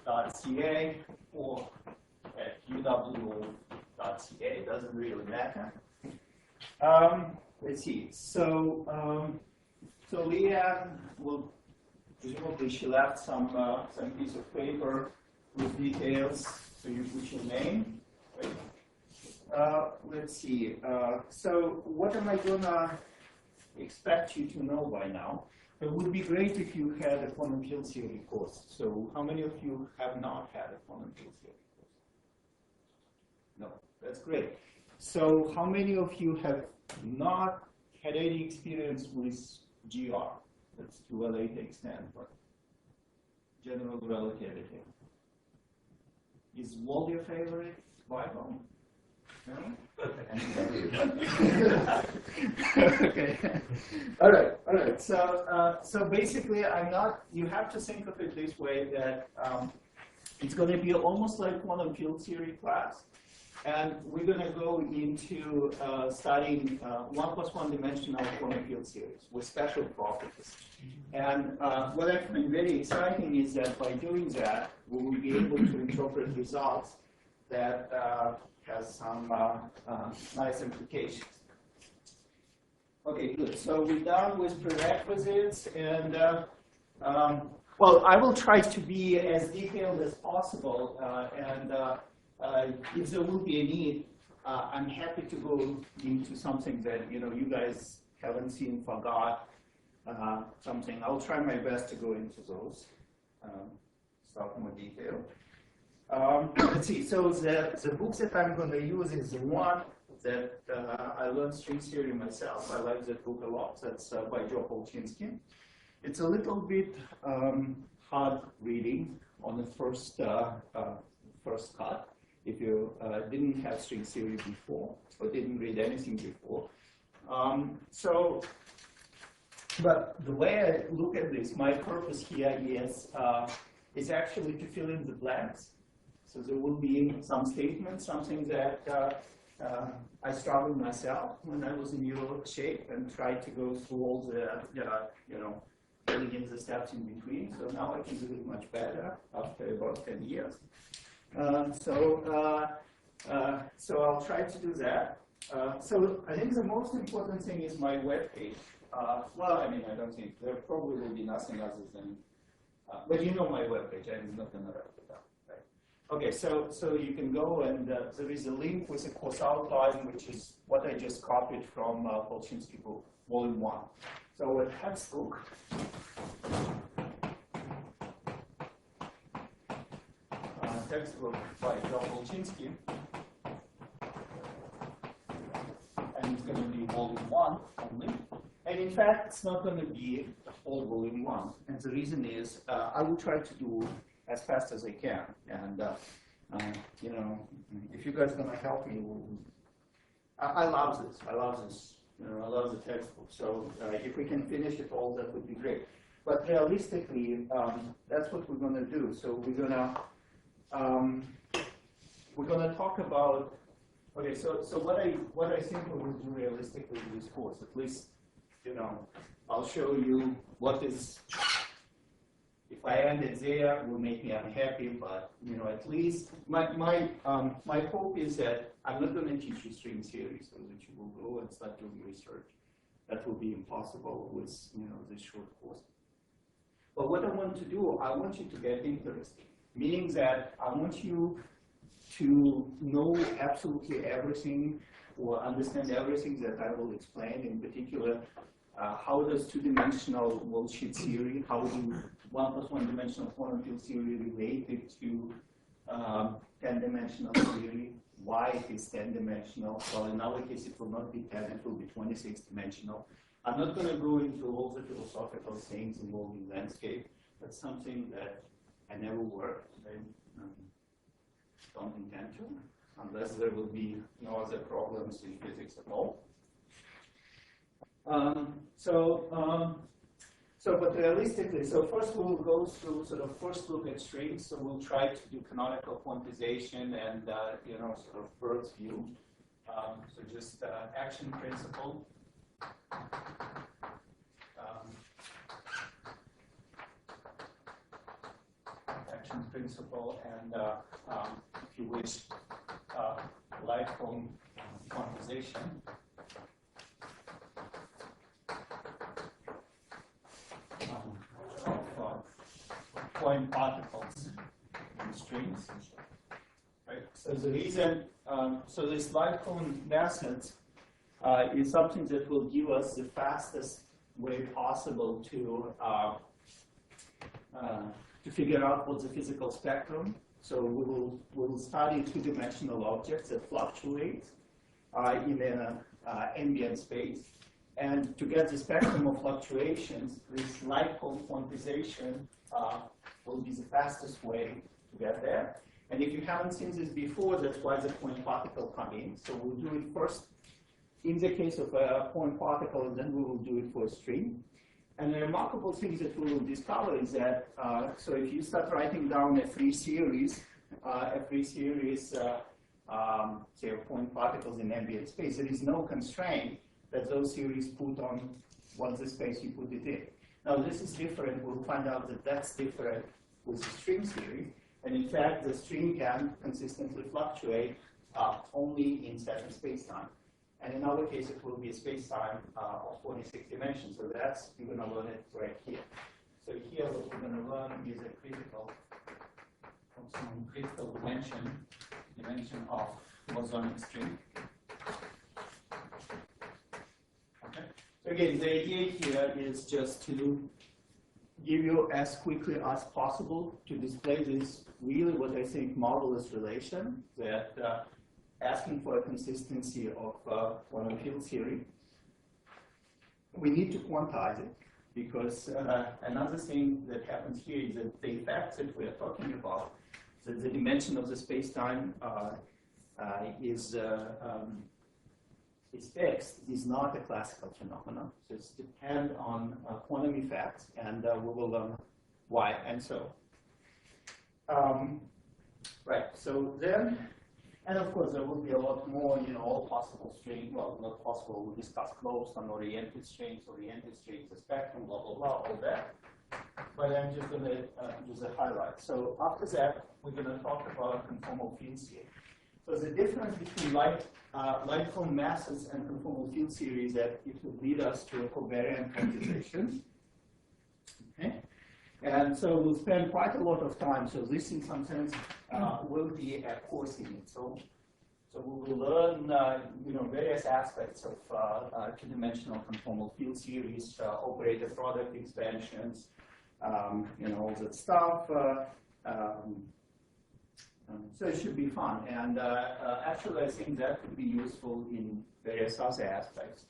uw.ca or at uw.ca, doesn't really matter. Let's see. So Leanne will presumably she left some piece of paper with details. So you put your name. Right? Let's see. So what am I gonna expect you to know by now? It would be great if you had a quantum field theory course. So how many of you have not had a quantum field theory course? No, that's great. So how many of you have not had any experience with GR? That's to a late extent, but general relativity. Is Wald your favorite Bible? No? Okay. All right. So basically, you have to think of it this way, that it's going to be almost like quantum field theory class. And we're going to go into studying 1 plus 1 dimensional quantum field series with special properties. And what I find very exciting is that by doing that, we will be able to interpret results that has some nice implications. Okay, good. So we're done with prerequisites, and well, I will try to be as detailed as possible, and if there will be a need, I'm happy to go into something that you guys haven't seen, forgot something. I'll try my best to go into those stuff in more detail. Let's see. So the books that I'm going to use is the one that I learned string theory myself. I like that book a lot. That's by Joe Polchinski. It's a little bit hard reading on the first cut. If you didn't have string theory before or didn't read anything before. But the way I look at this, my purpose here is actually to fill in the blanks. So there will be some statements, something that I struggled myself when I was in neural shape and tried to go through all the, filling in the steps in between. So now I can do it much better after about 10 years. So I'll try to do that. So I think the most important thing is my webpage. Well, I mean, I don't think there probably will be nothing other than, but you know my webpage. I'm not going to write it down. Right? Okay, so you can go, and there is a link with a course outline, which is what I just copied from Polchinski book, volume 1. So a textbook. Textbook by Joe Polchinski, and it's going to be volume 1 only. And in fact, it's not going to be the whole volume 1. And the reason is I will try to do as fast as I can. And if you guys are going to help me, I love this. I love this. I love the textbook. So if we can finish it all, that would be great. But realistically, that's what we're going to do. So we're going to talk about. Okay, so what I think we will do realistically in this course, at least, I'll show you what is. If I end it there, will make me unhappy. But at least my hope is that I'm not going to teach you string theory, so that you will go and start doing research. That will be impossible with this short course. But what I want to do, I want you to get interested. Meaning that I want you to know absolutely everything or understand everything that I will explain. In particular, how does two-dimensional worldsheet theory, how do 1 plus 1 dimensional quantum field theory related to 10-dimensional theory? Why it is 10-dimensional? Well, in our case, it will not be 10, it will be 26-dimensional. I'm not going to go into all the philosophical things involving landscape. That's something that I never worked. I don't intend to, unless there will be no other problems in physics at all. But realistically, so first we'll go through sort of first look at strings. So we'll try to do canonical quantization and sort of bird's view. So just action principle. Action principle and, if you wish, light cone quantization. Of point particles in strings. Right? So the reason, so this light cone method is something that will give us the fastest way possible to figure out what's the physical spectrum. So we will study two-dimensional objects that fluctuate in an ambient space. And to get the spectrum of fluctuations, this light cone quantization will be the fastest way to get there. And if you haven't seen this before, that's why the point particle come in. So we'll do it first in the case of a point particle, and then we will do it for a string. And the remarkable thing that we will discover is that, so if you start writing down a free series, say of point particles in ambient space, there is no constraint that those series put on what's the space you put it in. Now this is different. We'll find out that that's different with the string series. And in fact, the string can consistently fluctuate only in certain space-time. And in our case, it will be a space-time of 46 dimensions. So that's, you're going to learn it right here. So here, what we're going to learn is a critical dimension of bosonic string. Okay. So again, the idea here is just to give you as quickly as possible to display this really what I think marvelous relation that asking for a consistency of quantum field theory. We need to quantize it because another thing that happens here is that the effects that we are talking about, that the dimension of the space-time is fixed, is not a classical phenomenon. So it's depend on quantum effects, and we will learn why and so. Right. So then. And of course, there will be a lot more, all possible strings. Well, not possible. We'll discuss closed and oriented strings, the spectrum, blah, blah, blah, all that. But I'm just going to use a highlight. So after that, we're going to talk about conformal field theory. So the difference between light cone masses and conformal field theory is that it will lead us to a covariant quantization. Okay. And so we'll spend quite a lot of time. So this, in some sense, will be a course in it. So we will learn, various aspects of two-dimensional conformal field series, operator product expansions, all that stuff. So it should be fun. And actually, I think that could be useful in various other aspects.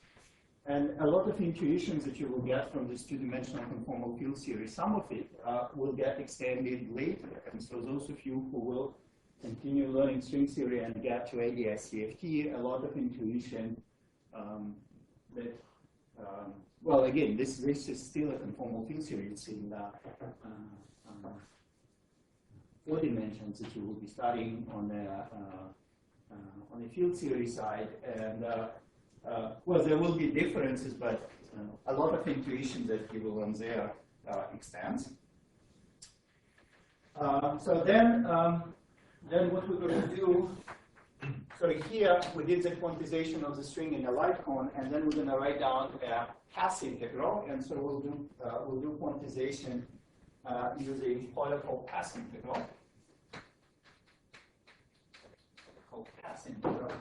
And a lot of intuitions that you will get from this two-dimensional conformal field series, some of it will get extended later. And so those of you who will continue learning string theory and get to ADS-CFT, a lot of intuition well, again, this is still a conformal field series. It's in 4 dimensions that you will be studying on the field theory side. And well, there will be differences, but a lot of intuition that you will learn there extends. So then what we're going to do, so here we did the quantization of the string in a light cone, and then we're going to write down a path integral, and so we'll do quantization using Euler-Cole path integral. Called path integral.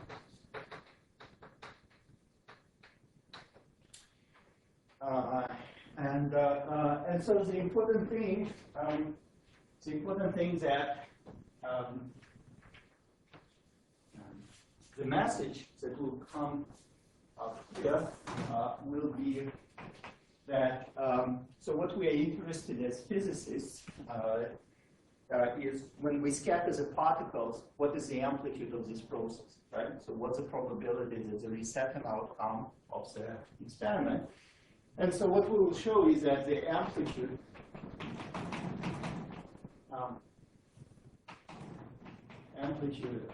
And so the important thing that the message that will come up here will be that so what we are interested as physicists is when we scatter the particles, what is the amplitude of this process, right? So what's the probability that there is certain outcome of the experiment? And so what we will show is that the amplitude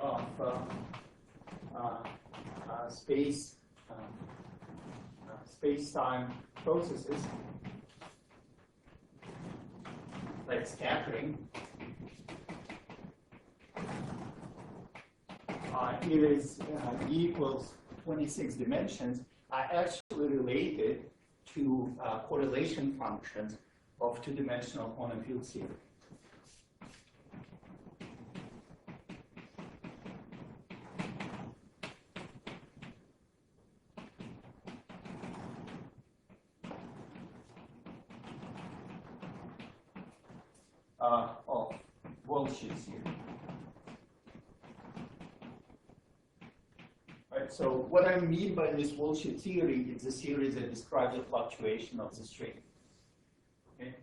of space-time processes, like scattering, is E equals 26 dimensions are actually related to correlation functions of two-dimensional quantum field theory. Of Wolfsheet theory. Right, so what I mean by this Wolfsheet theory is the series that describes the fluctuation of the string. Okay?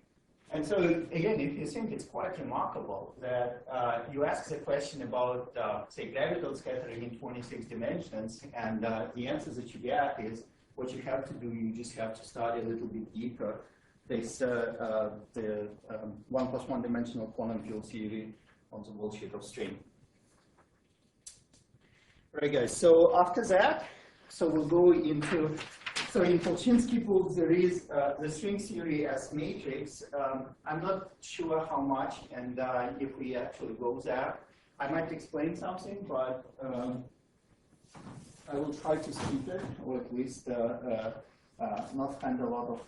And so again, if you think it's quite remarkable that you ask the question about, say, graviton scattering in 26 dimensions, and the answers that you get is what you have to do, you just have to study a little bit deeper this the 1 plus 1 dimensional quantum field theory on the Wolfsheet of string. Right, guys, so after that, so we'll go into, so in Polchinski books, there is the string theory as matrix. I'm not sure how much, and if we actually go there, I might explain something, but I will try to skip it, or at least not spend a lot of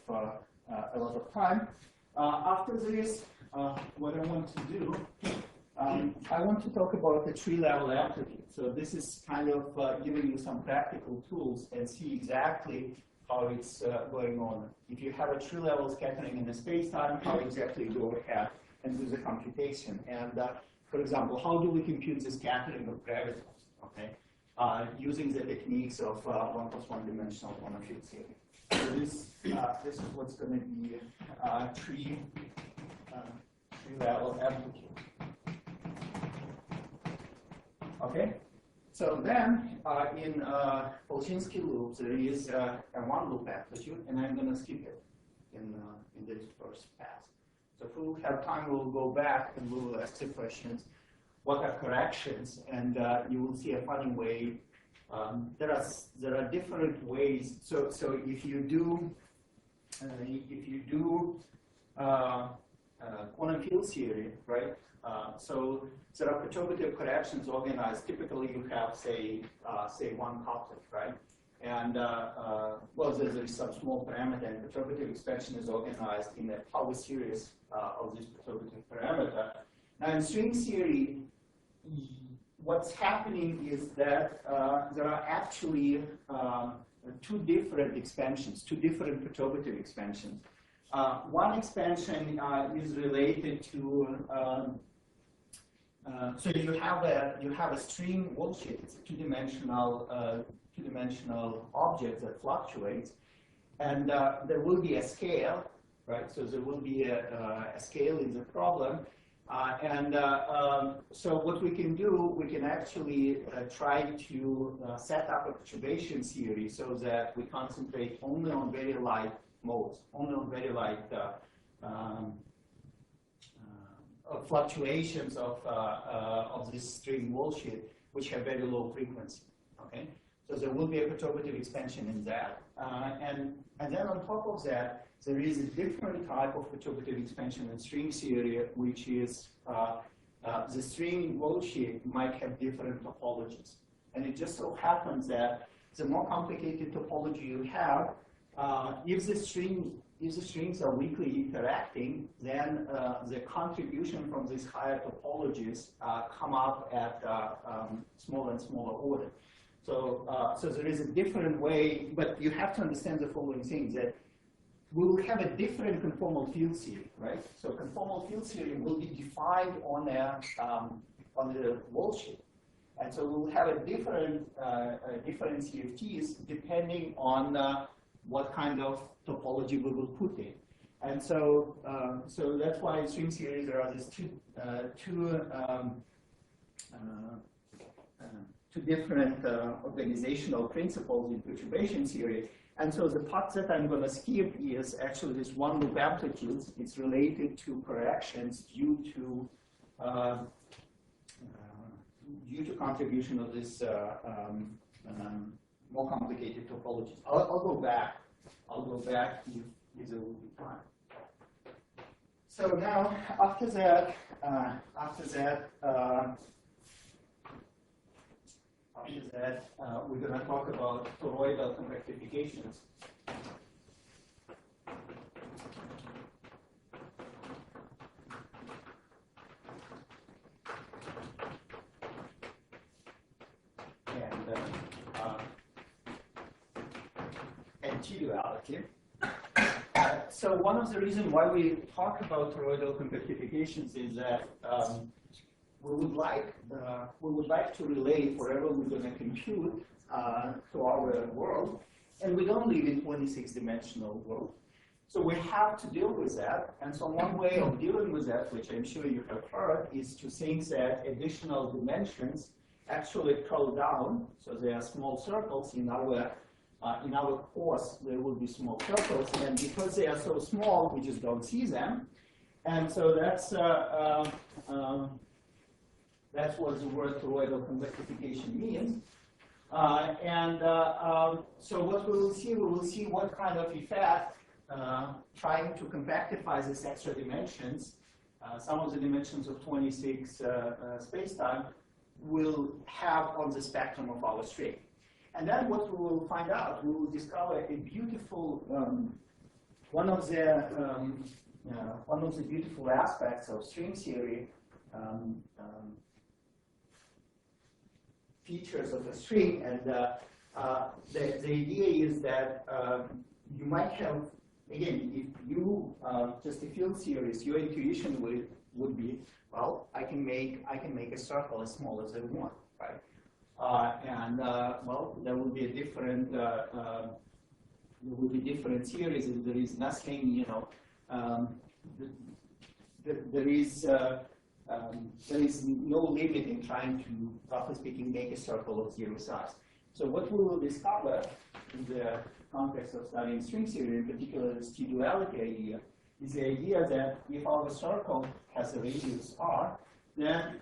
time. After this, what I want to do, I want to talk about the tree-level amplitude. So this is kind of giving you some practical tools and see exactly how it's going on. If you have a tree-level scattering in the space-time, how exactly you go ahead and do the computation. And for example, how do we compute the scattering of gravitons? Okay, using the techniques of 1 plus 1 dimensional quantum field theory. So this is what's going to be tree-level amplitude. Okay, so then in Polchinski loops there is a one-loop amplitude, and I'm going to skip it in this first pass. So if we'll have time, we'll go back and we'll ask the questions, what are corrections? And you will see a funny way. There are different ways. So if you do quantum field theory, right? So there are perturbative corrections organized. Typically, you have say one couplet, right? And well, there's some small parameter, and perturbative expansion is organized in a power series of this perturbative parameter. Now, in string theory, what's happening is that there are actually two different expansions, two different perturbative expansions. One expansion is related to so you have a string Wolfsheet. It's a two-dimensional object that fluctuates, and there will be a scale, right? So there will be a scale in the problem, so what we can do, we can actually try to set up a perturbation theory so that we concentrate only on very light modes, only on very light fluctuations of this string Wolfsheet, which have very low frequency. Okay, so there will be a perturbative expansion in that, and then on top of that, there is a different type of perturbative expansion in string theory, which is the string Wolfsheet might have different topologies, and it just so happens that the more complicated topology you have, if the strings are weakly interacting, then the contribution from these higher topologies come up at smaller and smaller order. So, so there is a different way, but you have to understand the following things, that we will have a different conformal field theory, right? So conformal field theory will be defined on the Wolfsheet. And so we'll have a different CFTs depending on what kind of topology we will put in. And so, so that's why in string theory there are these two different organizational principles in perturbation theory. And so the part that I'm going to skip is actually this one-loop amplitudes. It's related to corrections due to contribution of this more complicated topologies. I'll go back. I'll go back if there will be time. So now, after that, After that, we're going to talk about toroidal convectifications. And T-duality. So one of the reasons why we talk about toroidal convectifications is that we would like to relate whatever we're going to compute to our world, and we don't live in 26-dimensional world. So we have to deal with that, and so one way of dealing with that, which I'm sure you have heard, is to think that additional dimensions actually curl down, so there are small circles in our course. There will be small circles, and because they are so small, we just don't see them, and so that's what the word toroidal convectification means. So what we will see what kind of effect trying to convectify these extra dimensions, some of the dimensions of 26 space-time, will have on the spectrum of our string. And then what we will find out, we will discover a beautiful, one of the beautiful aspects of string theory, features of a string, and the idea is that you might have, again, if you just a field series, your intuition would be, well, I can make a circle as small as I want, right? Well, there will be a different series, and there is nothing, you know, there is no limit in trying to, roughly speaking, make a circle of zero size. So what we will discover in the context of studying string theory, in particular this T-duality idea, is the idea that if our circle has a radius r, then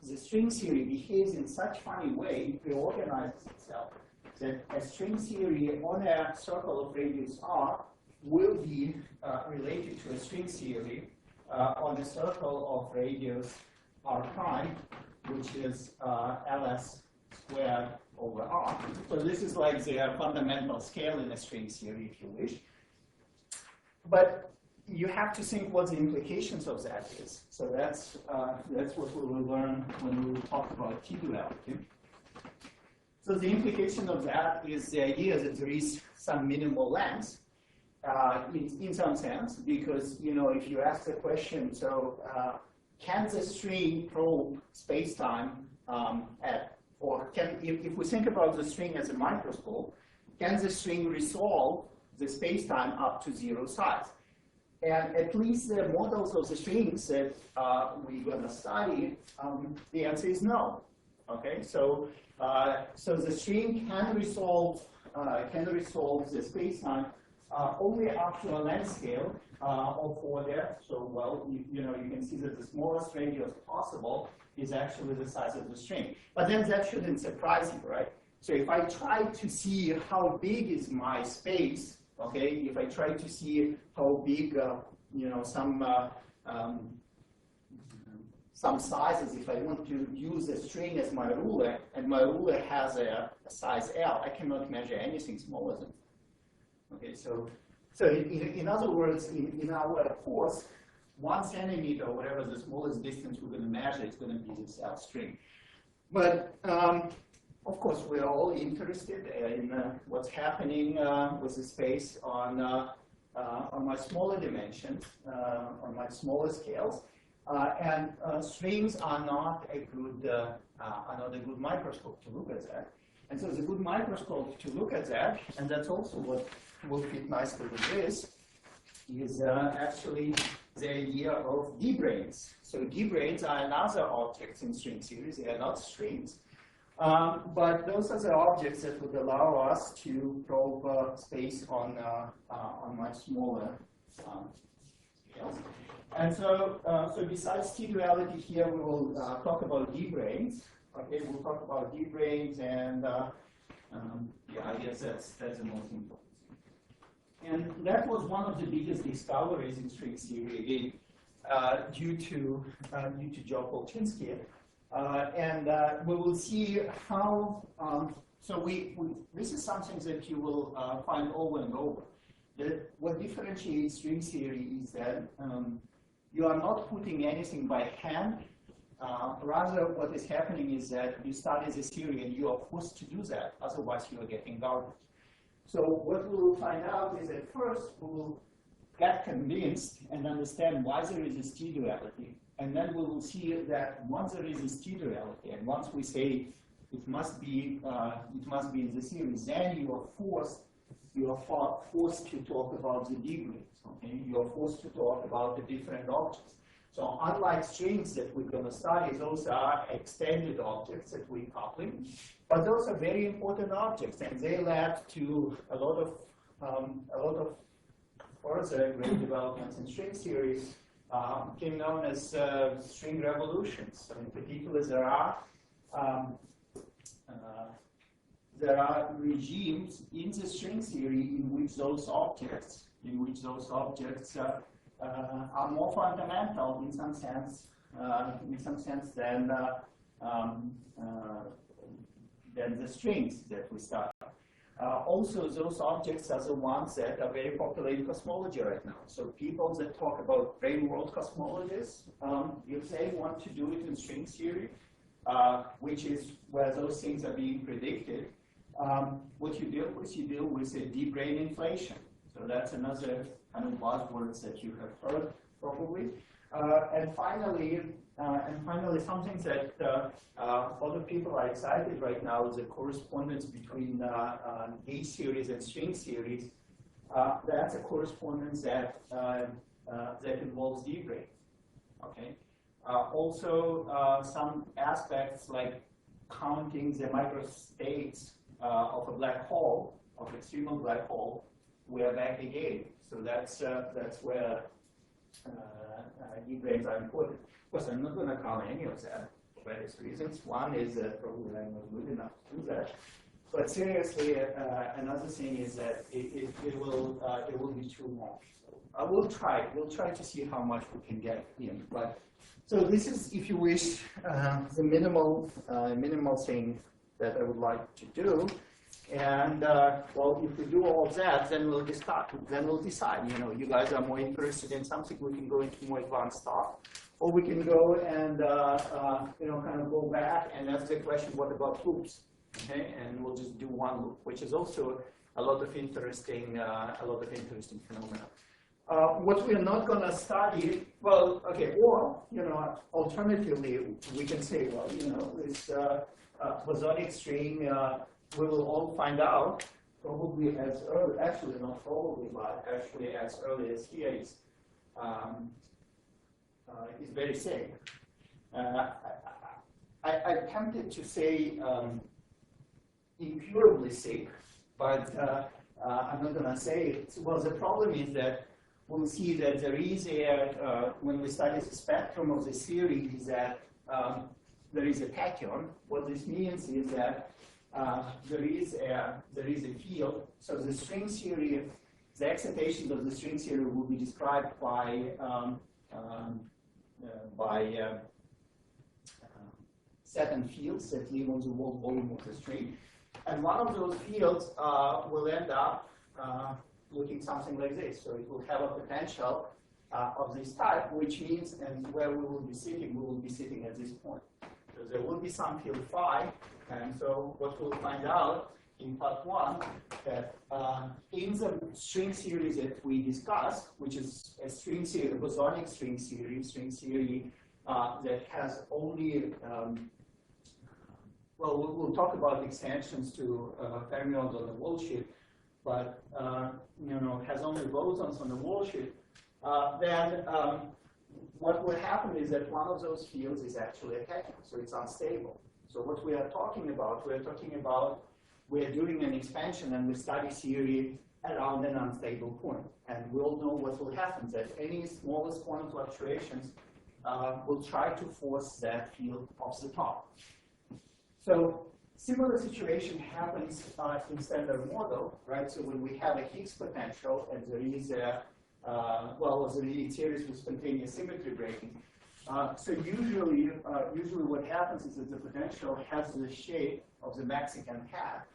the string theory behaves in such funny way, it reorganizes itself, that a string theory on a circle of radius r will be related to a string theory on a circle of radius r prime, which is ls squared over r. So this is like the fundamental scale in a string theory, if you wish. But you have to think what the implications of that is. So that's what we will learn when we talk about T-duality. So the implication of that is the idea that there is some minimal length in some sense, because, you know, if you ask the question, so can the string probe space-time if we think about the string as a microscope, can the string resolve the space-time up to zero size? And at least the models of the strings that we're going to study, the answer is no. Okay, so the string can resolve the space-time only up to a length scale of order. So, well, you know, you can see that the smallest radius possible is actually the size of the string. But then that shouldn't surprise you, right? So if I try to see how big is my space, okay, if I try to see how big, you know, some sizes, if I want to use a string as my ruler, and my ruler has a size L, I cannot measure anything smaller than that. Okay, so in other words, in our course, 1 centimeter, or whatever the smallest distance we're going to measure, is going to be this L string. But of course, we're all interested in what's happening with the space on my smaller dimensions, on my smaller scales, and strings are not a good microscope to look at that. And so the good microscope to look at that, and that's also what will fit nicely with this, is actually the idea of D-branes. So D-branes are another objects in string theory. They are not strings. But those are the objects that would allow us to probe space on much smaller scales. And so besides T-duality here, we will talk about D-branes. Okay, we'll talk about D-branes, and yeah, I guess that's the most important. And that was one of the biggest discoveries in string theory, again, due to Joe Polchinski. And we will see how, this is something that you will find over and over. What differentiates string theory is that you are not putting anything by hand. Rather, what is happening is that you study the theory and you are forced to do that. Otherwise, you are getting garbage. So what we will find out is that first we will get convinced and understand why there is a t-duality. And then we will see that once there is a t-duality, and once we say it must be in the series, then you are forced to talk about the degrees. Okay, you are forced to talk about the different objects. So unlike strings that we're going to study, those are extended objects that we're coupling, but those are very important objects, and they led to a lot of further great developments in string theory, became known as string revolutions. So in particular, there are regimes in the string theory in which those objects are more fundamental in some sense than the strings that we study. Also, those objects are the ones that are very popular in cosmology right now. So people that talk about brain world cosmologies, if they want to do it in string theory, which is where those things are being predicted, what you deal with a deep brain inflation. So that's another kind of buzzwords that you have heard probably. And finally, something that a lot of people are excited right now is the correspondence between gauge series and string series. That's a correspondence that involves deep brain. Okay. Also, some aspects like counting the microstates of a black hole, of extremal black hole, we're back again. So that's where deep brains are important. Of course, I'm not going to count any of that for various reasons. One is that probably I'm not good enough to do that. But seriously, another thing is that it will be too long. So we'll try to see how much we can get in. But so this is, if you wish, the minimal thing that I would like to do. And well, if we do all of that, then we'll discuss. Then we'll decide. You know, you guys are more interested in something, we can go into more advanced stuff, or we can go and kind of go back and ask the question, what about loops? Okay, and we'll just do one loop, which is also a lot of interesting phenomena. What we are not going to study, well, okay, or alternatively, we can say, well, this bosonic string. We will all find out probably as early, actually not probably, but actually as early as here is very safe. I'm tempted to say incurably sick, but I'm not going to say it. Well, the problem is that we'll see that there is when we study the spectrum of the theory, is that there is a tachyon. What this means is that there is a field. So the string theory, the excitations of the string theory will be described by certain fields that live on the wall volume of the string. And one of those fields will end up looking something like this. So it will have a potential of this type, which means, and where we will be sitting at this point. So there will be some field phi, and so what we'll find out in part one, that in the string series that we discussed, which is a string theory, a bosonic string theory that has only, well, we'll talk about extensions to fermions on the wall sheet, but has only bosons on the wall sheet, then what will happen is that one of those fields is actually a tachyon, so it's unstable. So what we are talking about, we're doing an expansion and we study theory around an unstable point. And we all know what will happen, that any smallest quantum fluctuations will try to force that field off the top. So similar situation happens in standard model, right? So when we have a Higgs potential and there is a, well, the series with spontaneous symmetry breaking, So usually what happens is that the potential has the shape of the Mexican hat.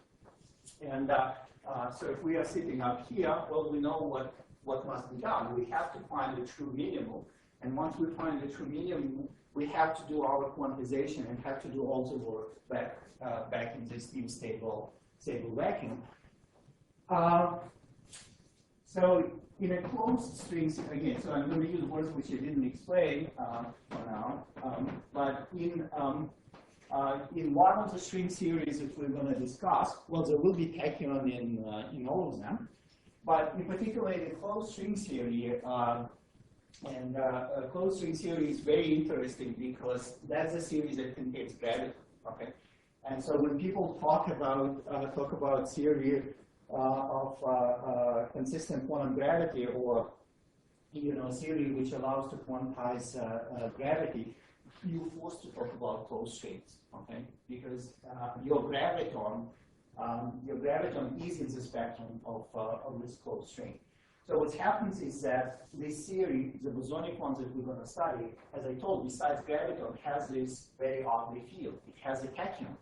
And so if we are sitting up here, well, we know what must be done. We have to find the true minimum. And once we find the true minimum, we have to do our quantization and have to do all the work back in this new stable vacuum. So in a closed string, again, so I'm going to use words which I didn't explain for now, but in one of the string series that we're going to discuss, well, there will be tachyon in all of them, but in particular in a closed string series, and a closed string series is very interesting because that's a series that contains gravity. Okay, and so when people talk about series of consistent quantum gravity, or series which allows to quantize gravity, you're forced to talk about closed strings. Okay, because your graviton is in the spectrum of this closed string. So what happens is that this series, the bosonic ones that we're going to study, as I told, besides graviton, has this very ugly field. It has a tachyon.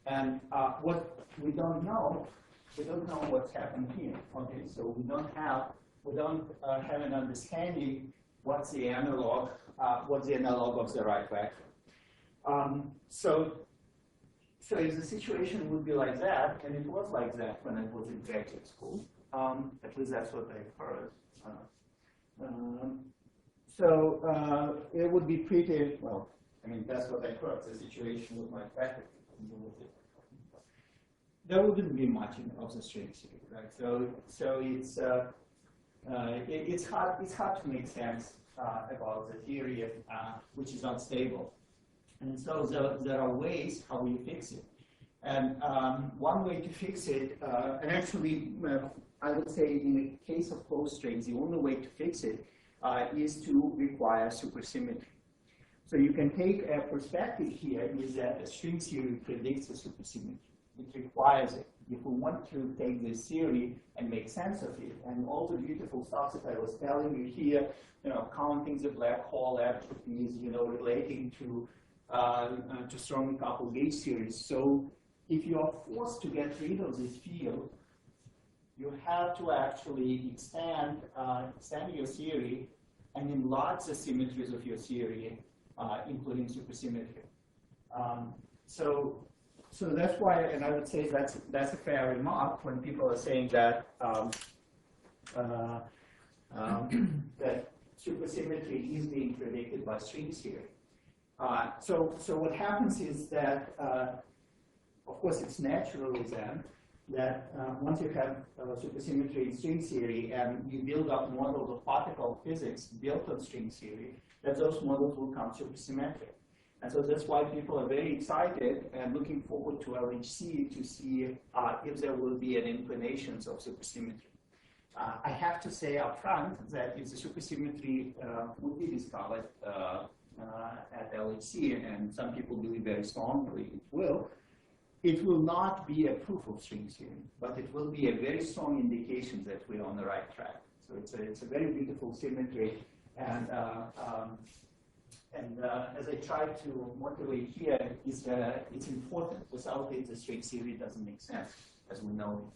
And what we don't know what's happened here. Okay, so we don't have an understanding what's the analog of the right vacuum. So if the situation would be like that, and it was like that when I was in graduate school, at least that's what I heard. So it would be pretty, well, I mean, that's what I heard, the situation with my faculty. There wouldn't be much of the string series, right? So it's hard to make sense about the theory which is not stable. And so there are ways how you fix it. And one way to fix it, and actually, I would say in the case of closed strings, the only way to fix it is to require supersymmetry. So you can take a perspective here is that a string theory predicts a supersymmetry. It requires it. If we want to take this theory and make sense of it, and all the beautiful stuff that I was telling you here, counting the black hole entropes, relating to strongly coupled gauge series. So if you are forced to get rid of this field, you have to actually extend your theory and enlarge the symmetries of your theory, including supersymmetry. So that's why, and I would say that's a fair remark when people are saying that that supersymmetry is being predicted by string theory. So what happens is that, of course, it's naturally then that once you have supersymmetry in string theory and you build up models of particle physics built on string theory, that those models will come supersymmetric. And so that's why people are very excited and looking forward to LHC to see if there will be an inclinations of supersymmetry. I have to say up front that if the supersymmetry would be discovered at LHC, and some people believe very strongly it will not be a proof of string theory, but it will be a very strong indication that we're on the right track. So it's a very beautiful symmetry, and as I try to motivate here, it's important. Without it, the string theory doesn't make sense, as we know.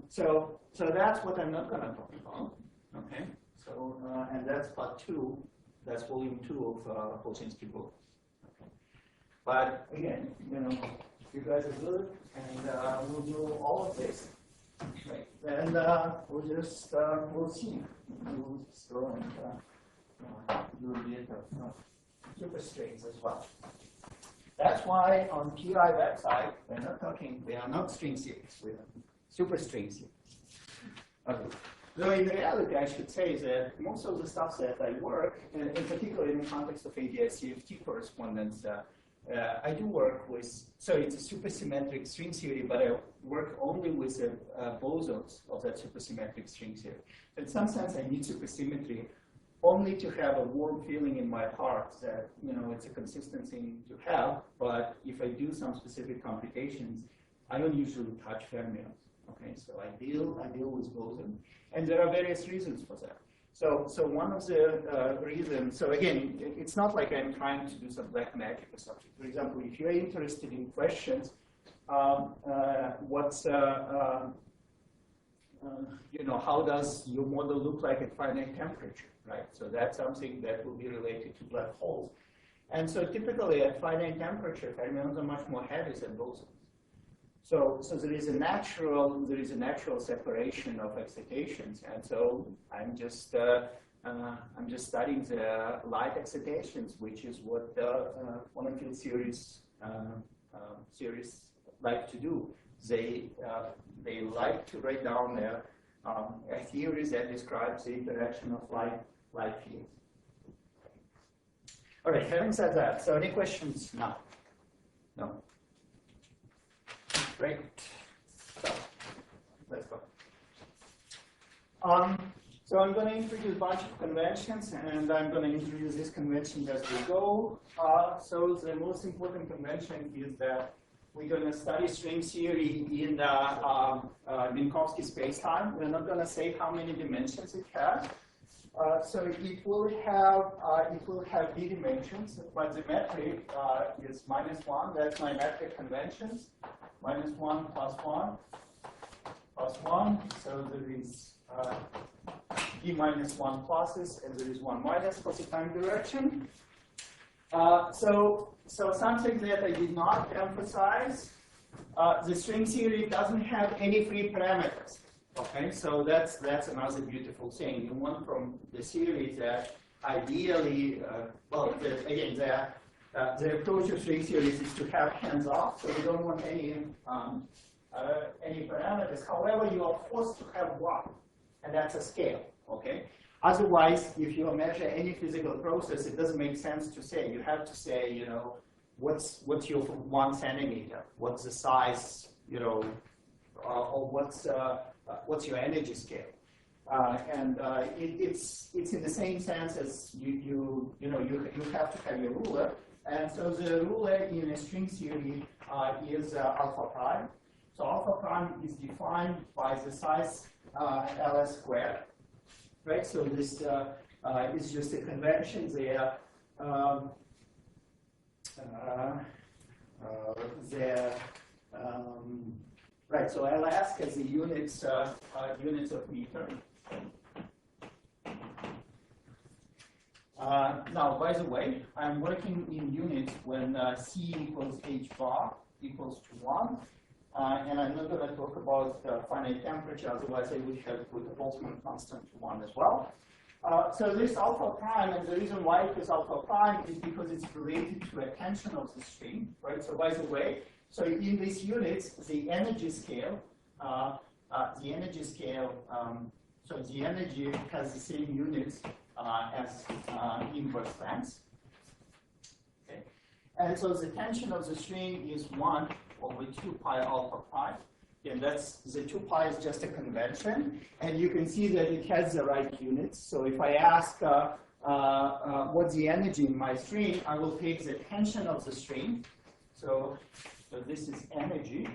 So that's what I'm not going to talk about. Okay. So and that's part 2. That's volume 2 of Polchinski book. Okay. But again, you guys are good, and we'll do all of this. Right. And we'll see. We'll just go and do a bit of superstrings as well. That's why on PI website we are not string series, we are superstring series. Okay. So in reality, I should say that most of the stuff that I work, in particular in the context of ADI-CFT correspondence, I do work with, so it's a supersymmetric string theory, but I work only with the bosons of that supersymmetric string theory. So in some sense, I need supersymmetry only to have a warm feeling in my heart that, it's a consistent thing to have, but if I do some specific computations, I don't usually touch fermions. Okay, so I deal with boson, and there are various reasons for that. So one of the reasons, so again, it's not like I'm trying to do some black magic or something. For example, if you're interested in questions, what's, you know, how does your model look like at finite temperature, right? So that's something that will be related to black holes. And so typically at finite temperature, fermions are much more heavy than bosons. So there is a natural separation of excitations, and so I'm just studying the light excitations, which is what quantum field series like to do. They like to write down a theory that describes the interaction of light fields. All right. Having said that, so any questions now? No. Great. So let's go. So I'm going to introduce a bunch of conventions, and I'm going to introduce this convention as we go. So the most important convention is that we're going to study string theory in the Minkowski spacetime. We're not going to say how many dimensions it has. So it will have d dimensions, but the metric is -1. That's my metric conventions. -1 plus 1 plus 1. So there is d minus 1 pluses, and there is 1 minus for the time direction. So something that I did not emphasize, the string theory doesn't have any free parameters. Okay, so that's another beautiful thing. You want from the theory that ideally, the approach of string theories is to have hands off, so you don't want any parameters. However, you are forced to have one, and that's a scale. Okay. Otherwise, if you measure any physical process, it doesn't make sense to say. You have to say, you know, what's your 1 centimeter? What's the size? You know, or what's your energy scale? It's in the same sense as you have to have your ruler. And so the ruler in a string theory is alpha prime. So alpha prime is defined by the size ls squared, right? So this is just a convention there. Right, so ls has the units of meter. Now, by the way, I'm working in units when c equals h bar equals to 1. And I'm not going to talk about finite temperature, otherwise I would have put the Boltzmann constant to 1 as well. So this alpha prime, and the reason why it is alpha prime is because it's related to a tension of the string, right? So by the way, so in these units, the energy scale, so the energy has the same units as inverse length. Okay. And so the tension of the string is 1 over 2 pi alpha prime. And that's the 2 pi is just a convention. And you can see that it has the right units. So if I ask what's the energy in my string, I will take the tension of the string. So this is energy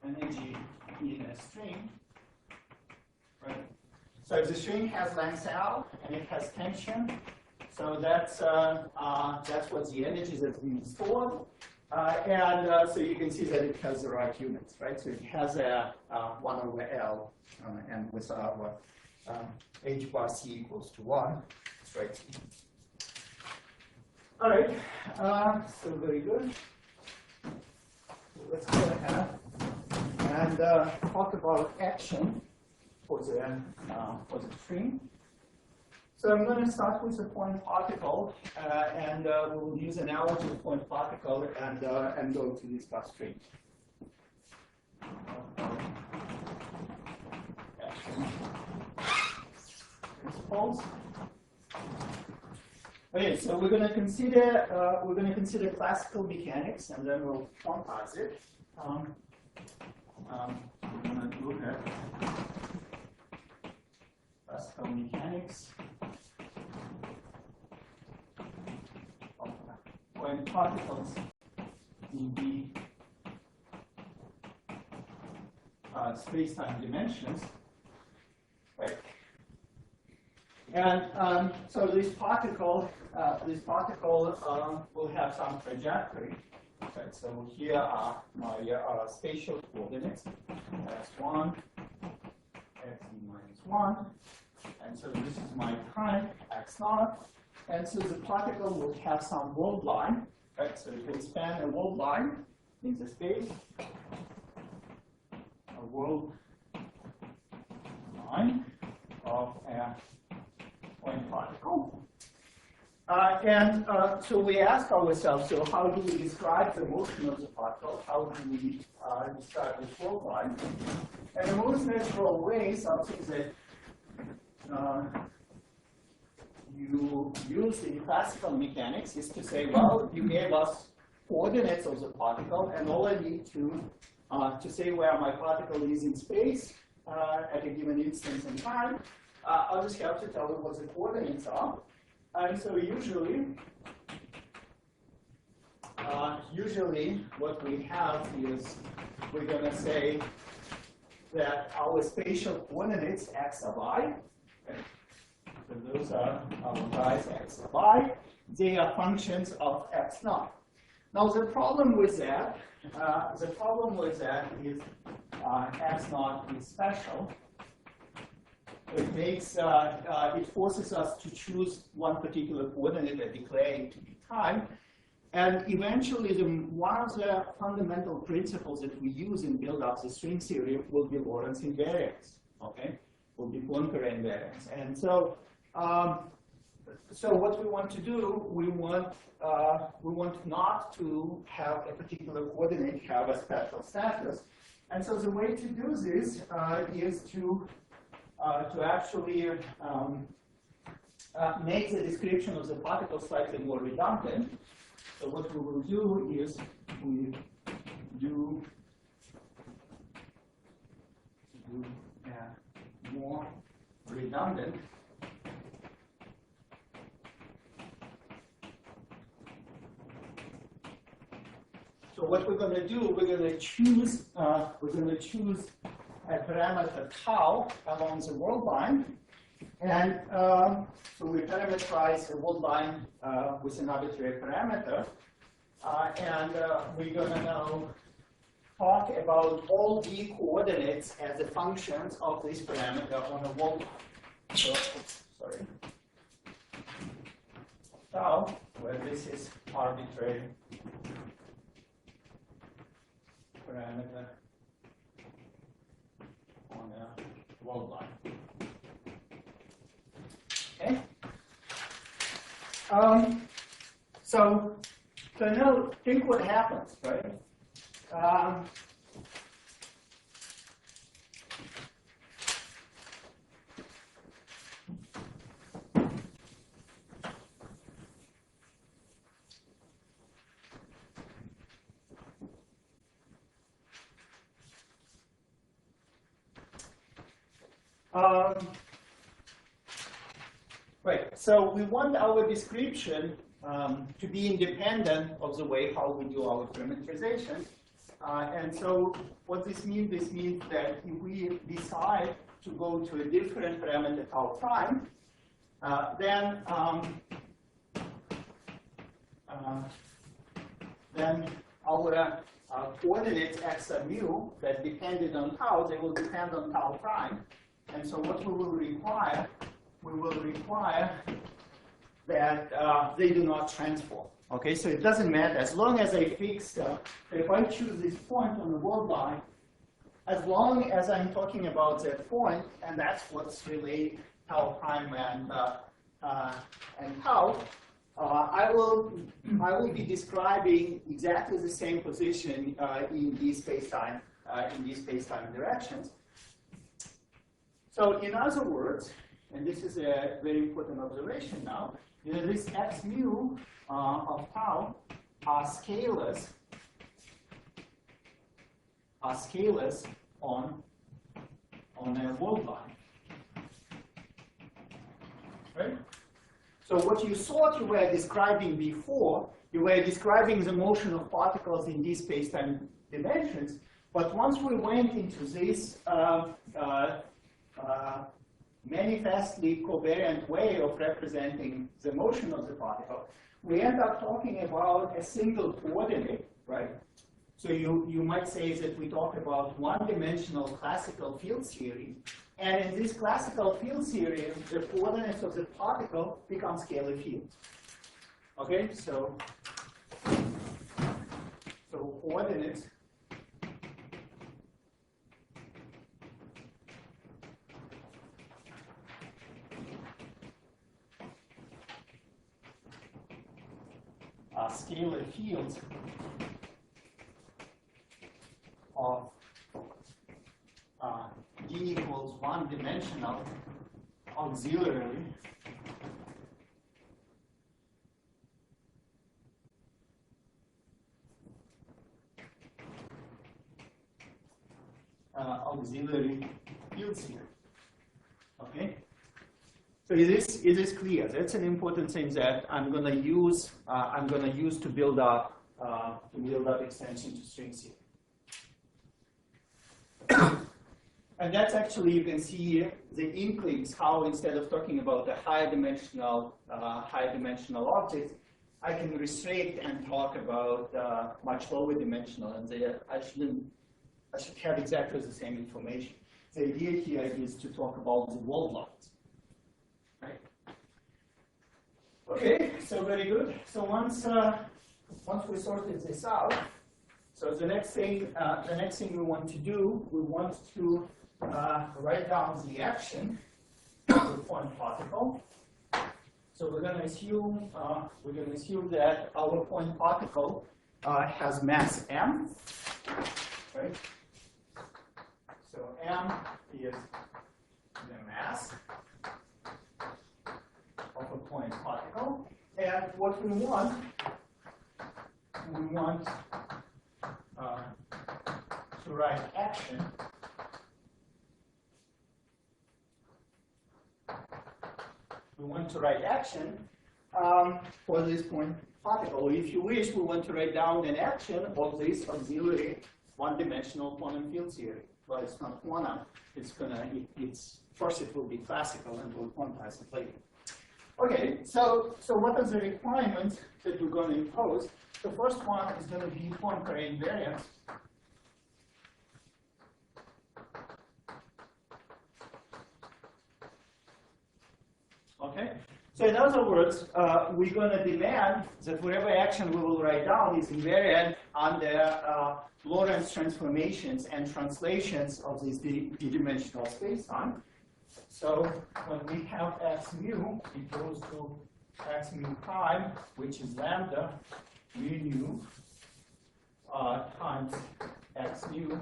in a string, right? So if the string has length L and it has tension, so that's what the energy that's being stored. So you can see that it has the right units, right? So it has a 1 over L, and with our h bar c equals to 1, right? All right, so very good. So let's go ahead and talk about action for the string. So I'm going to start with the point particle, and we'll use analogy of point particle and go to discuss string. Action. Principles. Okay, so we're going to consider classical mechanics, and then we'll quantize it. We're going to look at classical mechanics. When particles in the space-time dimensions, right? And so this particle will have some trajectory. Okay, so here are my spatial coordinates, x1, x-1, and so this is my time, x0, and so the particle will have some world line, right? So it will span a world line in the space, a world line of a point particle. So we ask ourselves, so how do we describe the motion of the particle? How do we describe this world line? And the most natural way, something that you use in classical mechanics, is to say, well, you gave us coordinates of the particle, and all I need to say where my particle is in space at a given instance in time, I'll just have to tell it what the coordinates are. And so usually what we have is we're going to say that our spatial coordinates x of I, okay, so those are our guys x of I, they are functions of x naught. Now the problem with that is x naught is special. It makes it forces us to choose one particular coordinate and declare it to be time. And eventually, one of the fundamental principles that we use in build up the string theory will be Lorentz invariance. Okay, will be Poincare invariance. And so, so what we want to do, we want not to have a particular coordinate have a special status. And so the way to do this is to actually make the description of the particle slightly more redundant. So what we will do is we do more redundant. So what we're going to do, we're going to choose a parameter tau along the world line, and so we parameterize the world line with an arbitrary parameter, and we're going to now talk about all d coordinates as the functions of this parameter on a world line. So, sorry, tau, where this is arbitrary parameter on a world line. Okay. So now think what happens, right? Right, so we want our description to be independent of the way how we do our parameterization. And so what this means that if we decide to go to a different parameter tau prime, then our coordinates x and mu that depended on tau, they will depend on tau prime. And so what we will require that they do not transform. Okay, so it doesn't matter as long as I fix. If I choose this point on the world line, as long as I'm talking about that point, and that's what's related tau prime and tau, I will be describing exactly the same position in these space-time directions. So in other words, and this is a very important observation now, this x mu of tau are scalars on a world line. Right? So what you thought you were describing before, you were describing the motion of particles in these space-time dimensions, but once we went into this manifestly covariant way of representing the motion of the particle, we end up talking about a single coordinate, right? So you might say that we talk about one-dimensional classical field theory, and in this classical field theory, the coordinates of the particle become scalar fields. Okay, so coordinates are scalar fields of D equals one-dimensional auxiliary fields here. Okay. So it is clear. That's an important thing that I'm going to use. To build up extension to strings here. And that's actually, you can see the inklings how instead of talking about a higher dimensional object, I can restrict and talk about much lower dimensional, and I should have exactly the same information. The idea here is to talk about the world lines. Right? Okay, so very good. So once we sorted this out, so the next thing we want to do, we want to write down the action of the point particle. So we're going to assume that our point particle has mass m, right? So m is the mass of a point particle, and what we want to write action for this point particle. If you wish, we want to write down an action of this auxiliary one-dimensional quantum field theory. Well, it's not quantum. First it will be classical, and we'll quantize it later. Okay, so what are the requirements that we're going to impose? The first one is going to be Poincare invariance. Okay, so in other words, we're going to demand that whatever action we will write down is invariant under Lorentz transformations and translations of this d-dimensional spacetime. So when we have x mu, it goes to x mu prime, which is lambda mu times x mu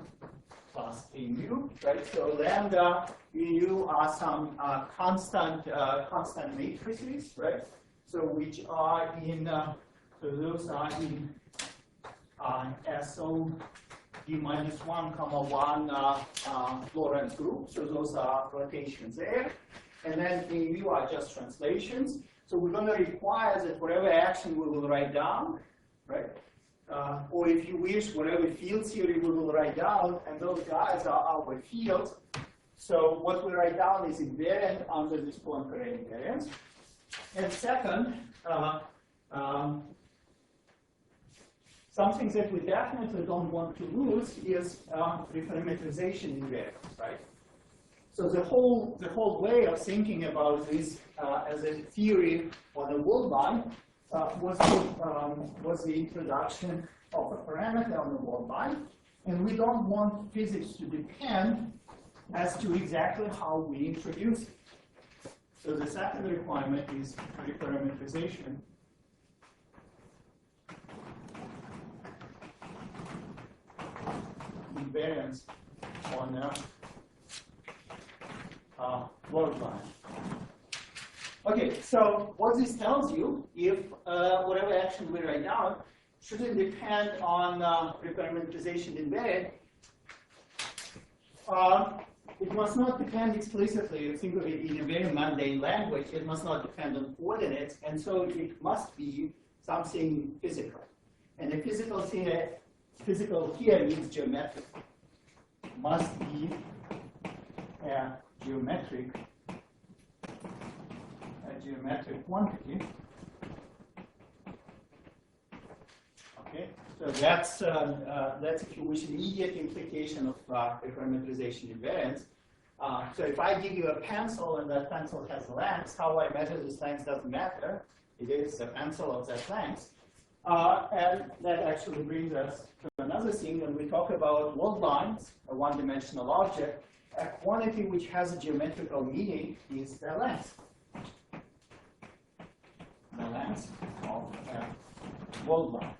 plus a mu, right? So lambda mu are some constant matrices, right? So which are in so those are in SO d minus 1, 1 Lorentz group. So those are rotations there. And then in mu are just translations. So we're going to require that whatever action we will write down, right? Or if you wish, whatever field theory we will write down, and those guys are our fields. So what we write down is invariant under this Poincare invariance. And second, something that we definitely don't want to lose is reparametrization invariance, right? So the whole way of thinking about this as a theory on a world line was the introduction of a parameter on the world line, and we don't want physics to depend as to exactly how we introduce it. So the second requirement is reparametrization. Invariance on world line. Okay, so what this tells you, if whatever action we write down shouldn't depend on reparametrization invariant, it must not depend explicitly, think of it in a very mundane language, it must not depend on coordinates, and so it must be something physical. And the physical here means geometric. Must be a geometric geometric quantity. Okay, so that's if you wish, immediate implication of reparametrization invariance. So if I give you a pencil and that pencil has a length, how I measure this length doesn't matter. It is a pencil of that length. And that actually brings us to another thing. When we talk about world lines, a one-dimensional object, a quantity which has a geometrical meaning is the length. The length of a world line.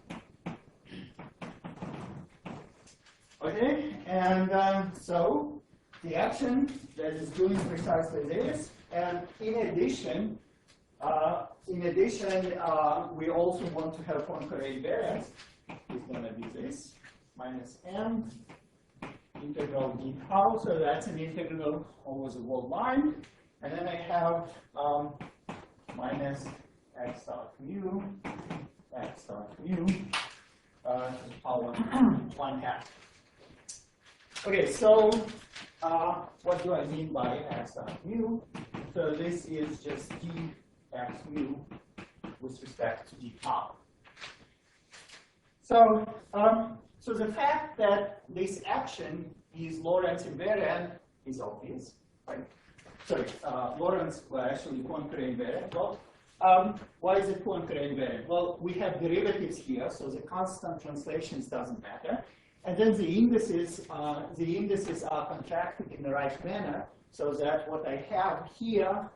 Okay, and so the action that is doing precisely this, and in addition, we also want to have Poincare invariance. It's going to be this minus m integral d tau. So that's an integral over the world line, and then I have minus x dot mu power 1/2. Okay, so what do I mean by x dot mu? So this is just d x mu with respect to d tau. So, so the fact that this action is Lorentz invariant is obvious, right? Sorry, Lorentz, well, actually Poincare invariant. Well, why is it Poincare invariant? Well, we have derivatives here, so the constant translations doesn't matter. And then the indices are contracted in the right manner, so that what I have here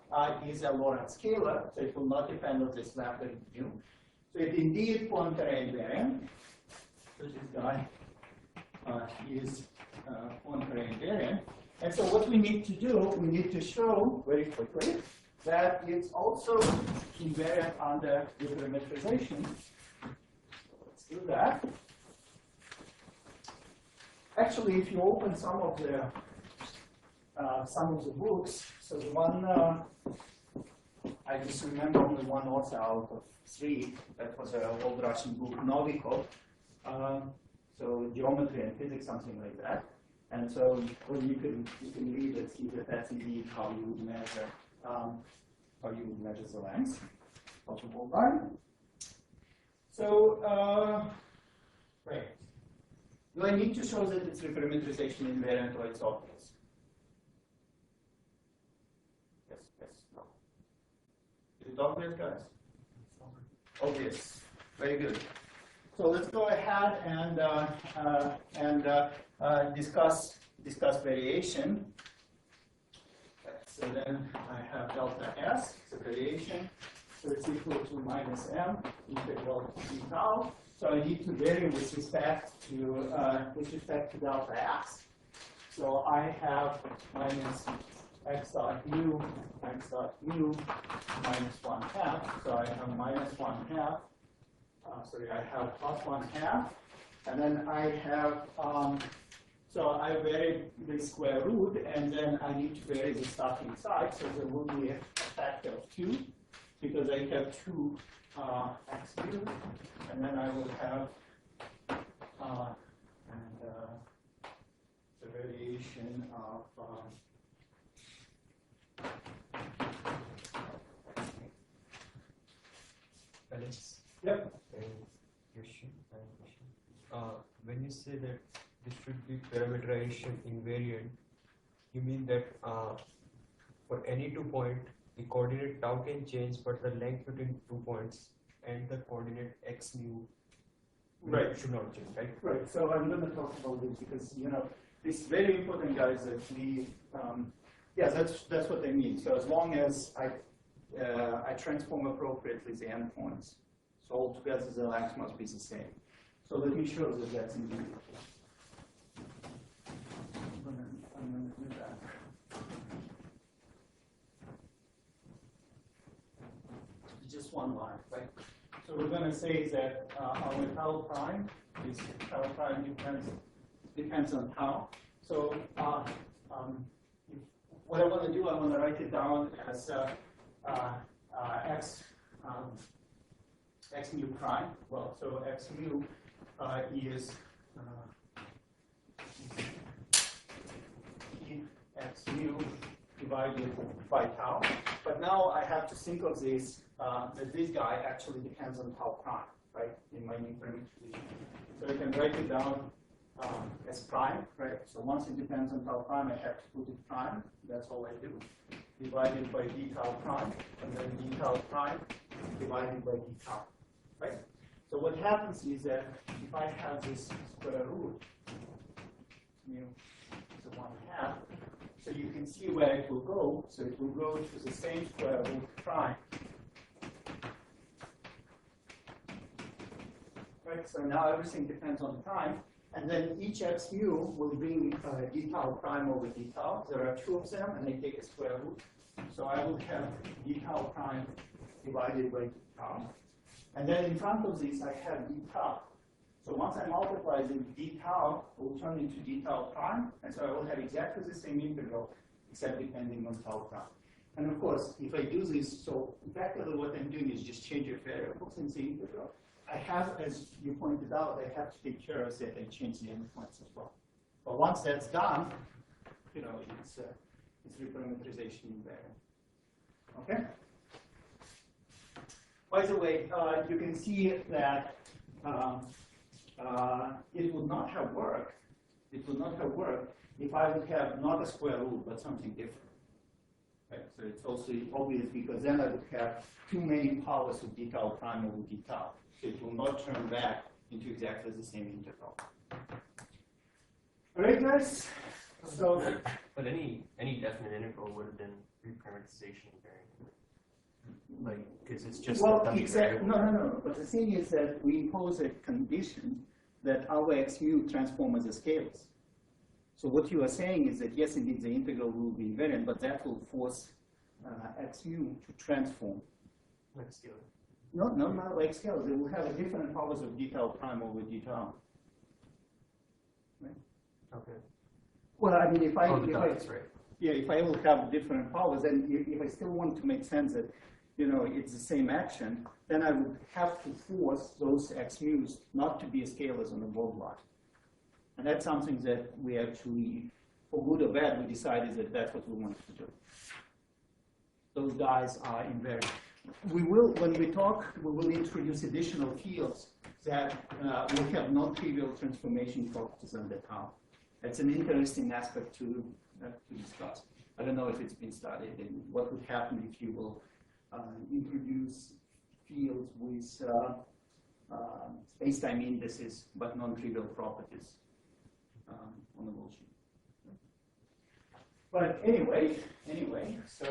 is a Lorentz scalar, so it will not depend on this lambda mu. So it indeed Poincare invariant. So this guy is Poincare invariant. And so what we need to do, we need to show very quickly that it's also invariant under reparametrization. So let's do that. Actually, if you open some of the books, so the one I just remember only one author out of 3. That was an old Russian book, Novikov. So geometry and physics, something like that. And so well, you can read it, see that that's indeed how you would measure the length of the world line. So right. Do I need to show that it's reparametrization invariant or it's obvious? Yes, no. Is it obvious, guys? Obvious. Very good. So let's go ahead and discuss variation. So then I have delta s, so variation. So it's equal to minus m integral d tau. So I need to vary with respect to delta x. So I have minus x dot mu minus 1/2. So I have minus 1/2. Sorry, I have plus 1/2. And then I have, so I vary the square root, and then I need to vary the stuff inside. So there will be a factor of 2, because I have 2 x cubed, and then I will have the variation of Alex. Yep. Question. When you say that this should be parameterization invariant, you mean that for any 2 points, the coordinate tau can change, but the length between 2 points and the coordinate x mu should not change, right? Right. So I'm going to talk about this because this is very important, guys. That we, yeah, that's what I mean. So as long as I transform appropriately the endpoints, so altogether the length must be the same. So let me show that that's indeed. I'm going to do that. Just one line, right? So we're going to say that our tau prime depends on tau. So what I want to do, I want to write it down as x mu prime. Well, so x mu is x mu divided by tau. But now I have to think of this, that this guy actually depends on tau prime, right, in my new parameterization. So I can write it down as prime, right? So once it depends on tau prime, I have to put it prime. That's all I do. Divided by d tau prime, and then d tau prime divided by d tau, right? So what happens is that if I have this square root, mu is a 1/2, so you can see where it will go. So it will go to the same square root prime. Right, so now everything depends on time. And then each x mu will bring d tau prime over d tau. There are two of them, and they take a square root. So I will have d tau prime divided by d tau. And then in front of this, I have d tau. So once I multiply the d tau, it will turn into d tau prime. And so I will have exactly the same integral, except depending on tau prime. And of course, if I do this, so effectively what I'm doing is just change your variables in the integral. I have, as you pointed out, I have to take care of that and change the endpoints as well. But once that's done, you know, it's reparameterization invariant. Okay? By the way, you can see that it would not have worked. It would not have worked if I would have not a square root, but something different. Right? So it's also obvious because then I would have too many powers of d tau prime over d tau. So it will not turn back into exactly the same integral. All right, guys? So, but any definite integral would have been reparameterization invariant. Like, because it's just well, a dummy variable. no. But the thing is that we impose a condition that our x mu transform as a scalars. So what you are saying is that yes, indeed, the integral will be invariant, but that will force x mu to transform. Like scalar. No, not like scalars. They will have a different powers of d tau prime over d tau. Right? Okay. Well, I mean, if I will have different powers, then if I still want to make sense that, you know, it's the same action, then I would have to force those x mu's not to be scalars on the Bode line. And that's something that we actually, for good or bad, we decided that that's what we wanted to do. Those guys are invariant. We will, when we talk, we will introduce additional fields that will have non-trivial transformation properties on the tau. That's an interesting aspect to discuss. I don't know if it's been studied and what would happen if you will introduce fields with space-time indices but non-trivial properties on the world sheet. But anyway, so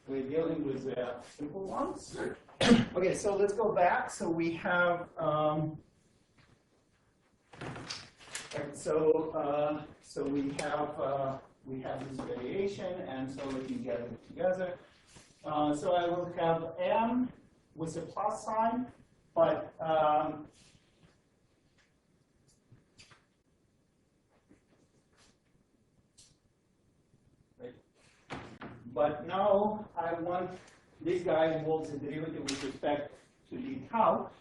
we're dealing with simple ones. Okay, so let's go back. So we have, so we have this variation, and so let me get it together. So I will have m with a plus sign, but But now I want, this guy involves a derivative with respect to d tau.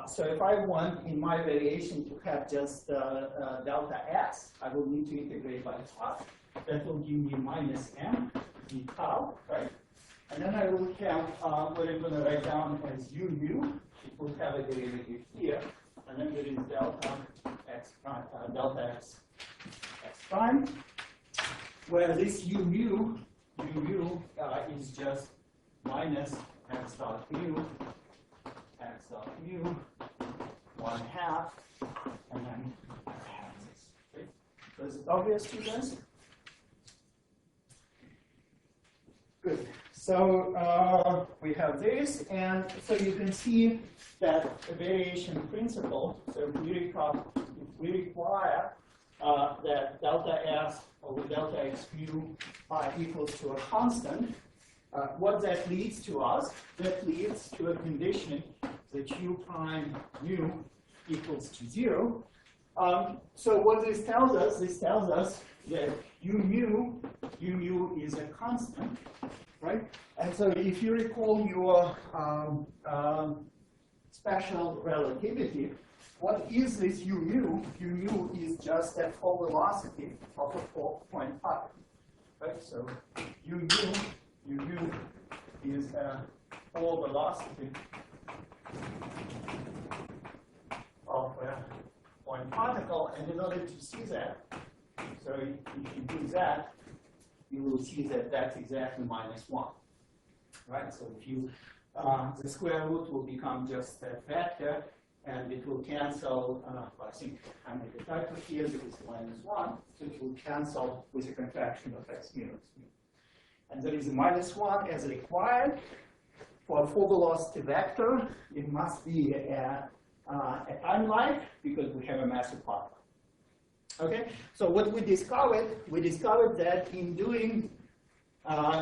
So if I want in my variation to have just delta s, I will need to integrate by plus. That will give me minus m d tau, right? And then I will have what I'm going to write down as u mu. It will have a derivative here. And then there is delta x prime, delta x prime, where this u mu is just minus x dot mu, 1/2, and then I have this. Okay? So is it obvious to you guys? Good. So we have this, and so you can see that the variation principle. So if we require that delta s over delta x mu equals to a constant, what that leads to us, that leads to a condition that u prime mu equals to 0. So what this tells us that u mu is a constant, right? And so if you recall your special relativity, what is this u mu? U mu is just that whole velocity of a point pi, right? So UU is pole velocity of one particle, and in order to see that, so if you do that, you will see that that's exactly -1, right? So if you, the square root will become just that vector, and it will cancel, I think I made a typo here because it's -1, so it will cancel with a contraction of x mu. And there is a -1 as required. For a full velocity vector, it must be a time-like because we have a massive particle. Okay, so what we discovered that in doing,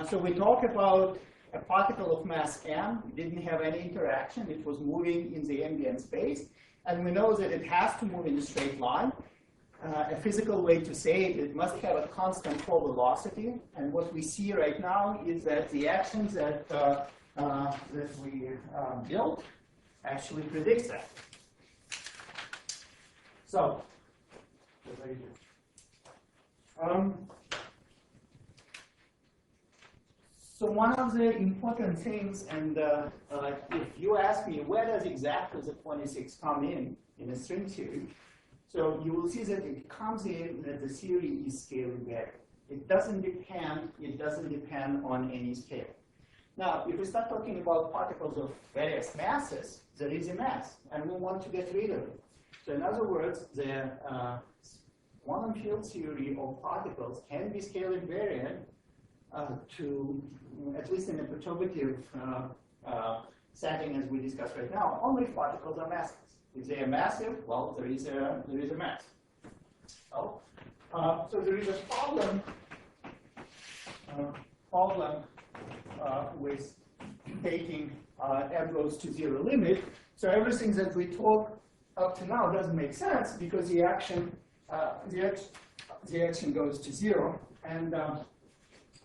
so we talk about a particle of mass m, it didn't have any interaction, it was moving in the ambient space, and we know that it has to move in a straight line. A physical way to say it, it must have a constant full velocity, and what we see right now is that the actions that we built actually predicts that. So, so one of the important things, and if you ask me where does exactly the 26 come in a string theory, so you will see that it comes in that the theory is scale invariant. It doesn't depend on any scale. Now, if we start talking about particles of various masses, there is a mass, and we want to get rid of it. So in other words, the quantum field theory of particles can be scale invariant to, at least in a perturbative setting as we discussed right now, only if particles are massive. If they are massive, well, there is a mass. So there is a problem with taking m goes to 0 limit. So everything that we talk up to now doesn't make sense because the action goes to 0. And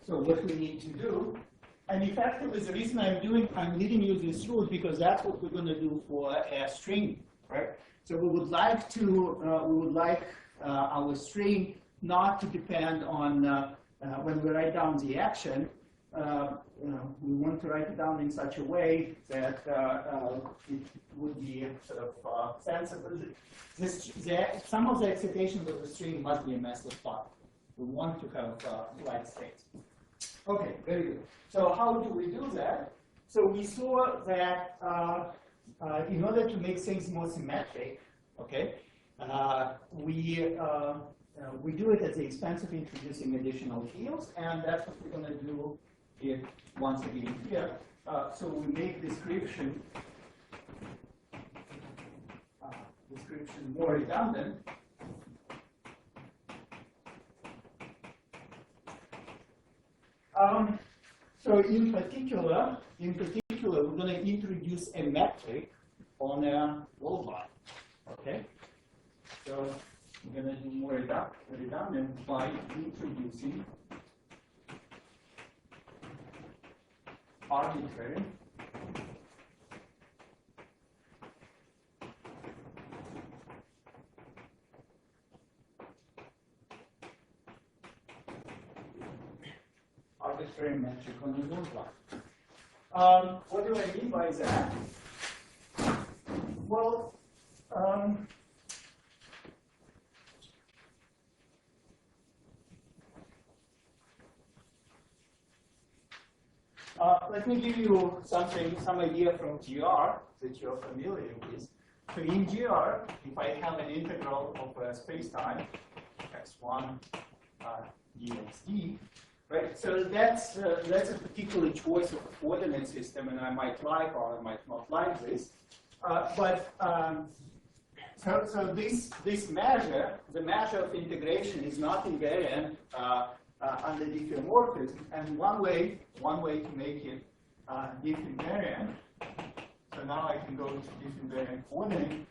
so what we need to do, and effectively the reason I'm leading you this route because that's what we're going to do for a string, right? So we would like our string not to depend on when we write down the action. We want to write it down in such a way that it would be sort of sensible. Some of the excitations of the string must be a massless particle. We want to have flight states. Okay, very good. So how do we do that? So we saw that in order to make things more symmetric, okay, we do it at the expense of introducing additional fields, and that's what we're going to do once again here. So we make description more redundant. So in particular, we're going to introduce a metric on a load line. Okay. So we're going to do more redundant by introducing arbitrary metric on the load line. What do I mean by that? Well, let me give you some idea from GR that you're familiar with. So in GR, if I have an integral of a space-time, x1 dxd, right? So that's a particular choice of a coordinate system, and I might like or I might not like this. So this measure, the measure of integration, is not invariant under diffeomorphism, and one way to make it diff-invariant. So now I can go to diff-invariant coordinate,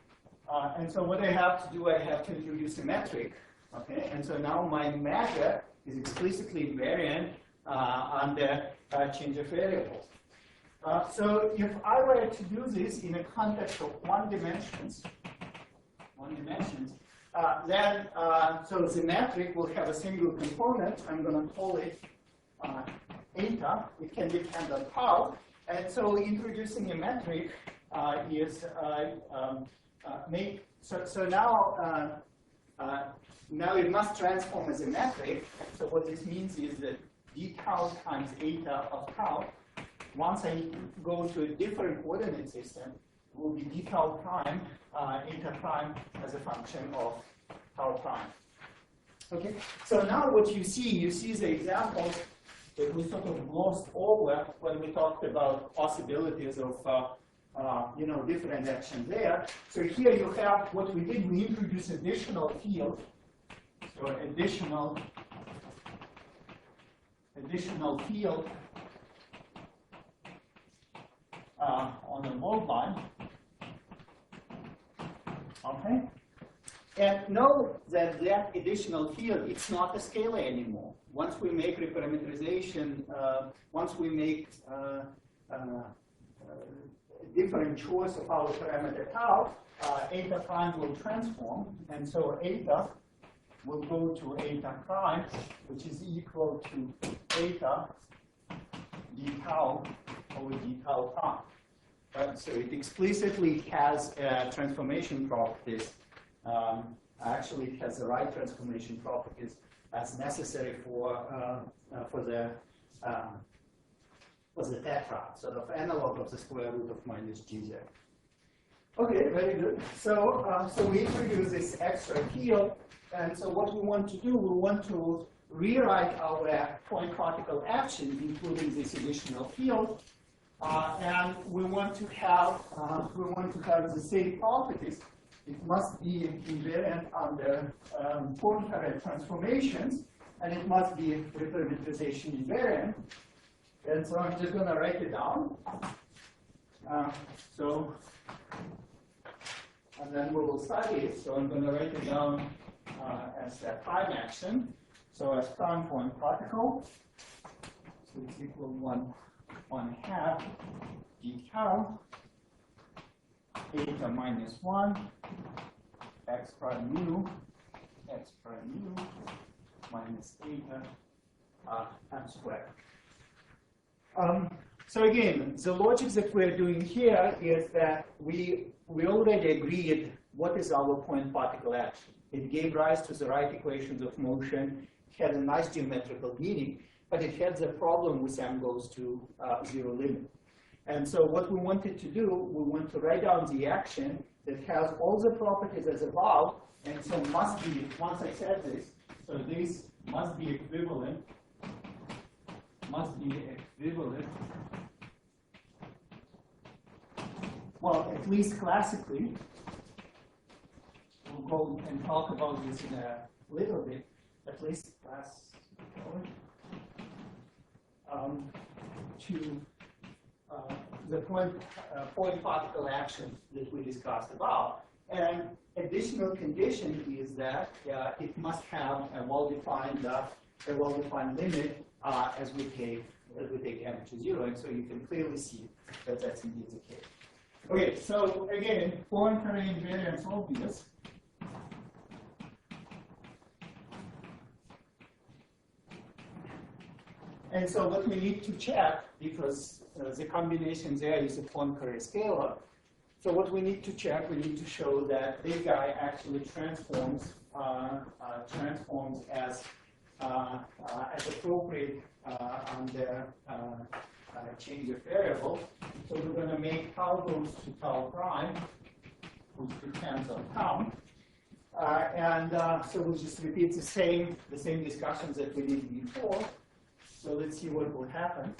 and so what I have to do, I have to introduce a metric, okay? And so now my measure is explicitly invariant under change of variables. So if I were to do this in a context of one dimensions, then so the metric will have a single component. I'm going to call it eta, it can depend on tau. And so introducing a metric so now it must transform as a metric. So what this means is that d tau times eta of tau, once I go to a different coordinate system, will be d tau prime, eta prime as a function of tau prime. Okay, so now what you see the examples that we sort of glossed over when we talked about possibilities of different actions there. So here you have what we did, we introduced additional field. So additional field on the load line. Okay? And know that that additional field, it's not a scalar anymore. Once we make reparameterization, once we make different choice of our parameter tau, eta prime will transform, and so eta will go to eta prime, which is equal to eta d tau over d tau prime. So it explicitly has transformation properties. Actually, it has the right transformation properties as necessary for the tetrad, sort of analog of the square root of minus gz. Okay, very good. So we introduce this extra field, and so what we want to do, we want to rewrite our point particle action, including this additional field, and we want to have the same properties. It must be invariant under Poincare transformations, and it must be reparameterization invariant. And so I'm just going to write it down. And then we will study it. So I'm going to write it down as a prime action. So as prime point particle. So it's equal 1/2 d tau eta minus 1 x prime mu minus eta m squared. So again, the logic that we're doing here is that we already agreed what is our point particle action. It gave rise to the right equations of motion, had a nice geometrical meaning, but it had the problem with m goes to zero limit. And so what we wanted to do, we want to write down the action that has all the properties as above, and so must be, once I said this, so this must be equivalent, well, at least classically, we'll go and talk about this in a little bit, at least to the point particle action that we discussed about. And additional condition is that it must have a well-defined limit as we take m to 0, and so you can clearly see that that's indeed the case. Okay, so again, Poincare invariance obvious. And so what we need to check, because the combination there is a Poincare scalar, so what we need to check, we need to show that this guy actually transforms as appropriate under change of variable. So we're going to make tau goes to tau prime, which depends on tau. So we'll just repeat the same discussions that we did before. So let's see what will happen.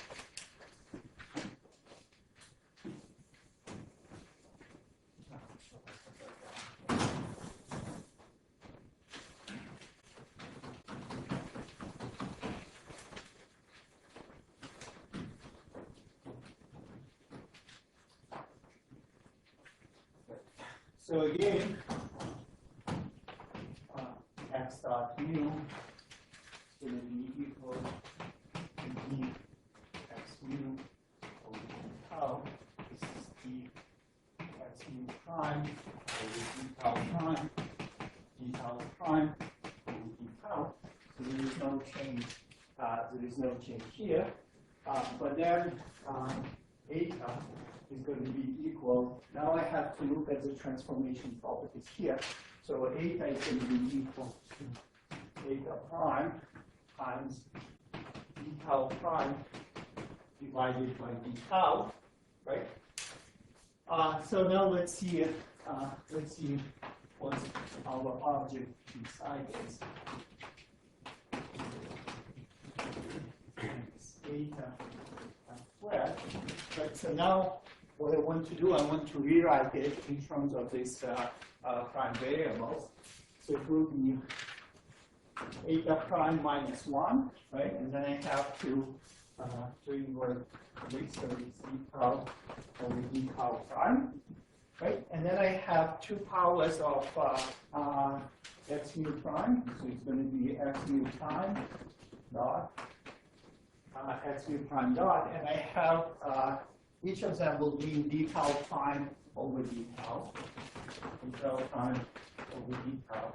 So again, x dot mu is going to be equal to d x mu over d tau. This is d x mu prime over d tau prime, d tau prime over d tau. So there is no change. There is no change here. But then eta is going to be equal. Now I have to look at the transformation properties here. So eta is going to be equal to eta prime times d tau prime divided by d tau, right? So now let's see what our object inside is. Eta squared. Right, so now what I want to do, I want to rewrite it in terms of this prime variables. So it will be eta prime minus 1, right? And then I have to invert this, so it's d tau over d tau prime, right? And then I have two powers of x mu prime, so it's going to be x mu prime dot x mu prime dot, and I have each of them will be d tau prime over d tau, d tau prime over d tau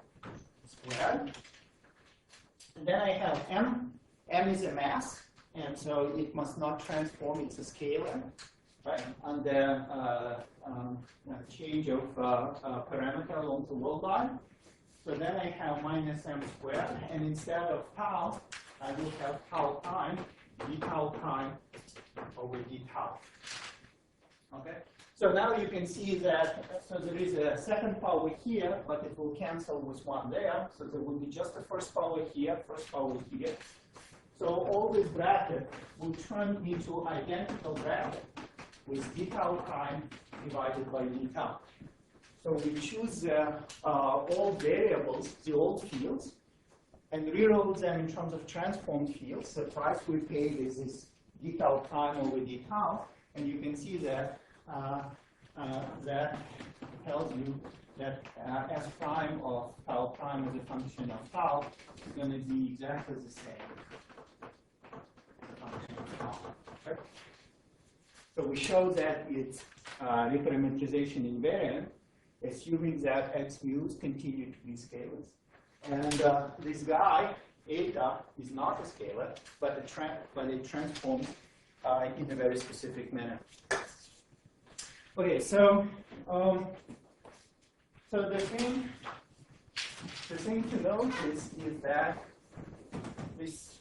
squared. And then I have m. M is a mass, and so it must not transform. It's a scalar, right? Under change of parameter along the world line. So then I have minus m squared, and instead of tau, I will have tau prime, d tau prime over d tau. Okay. So now you can see that, so there is a second power here, but it will cancel with one there. So there will be just the first power here, first power here. So all this bracket will turn into identical bracket with d tau prime divided by d tau. So we choose all variables, the old fields, and rewrote them in terms of transformed fields. The price we paid is this d tau prime over d tau, and you can see that that tells you that s prime of tau prime as a function of tau is going to be exactly the same as a function of tau. Right? So we show that it's reparametrization invariant, assuming that x mu's continue to be scalars. And this guy, eta, is not a scalar, but it transforms in a very specific manner. Okay, so the thing to note is that this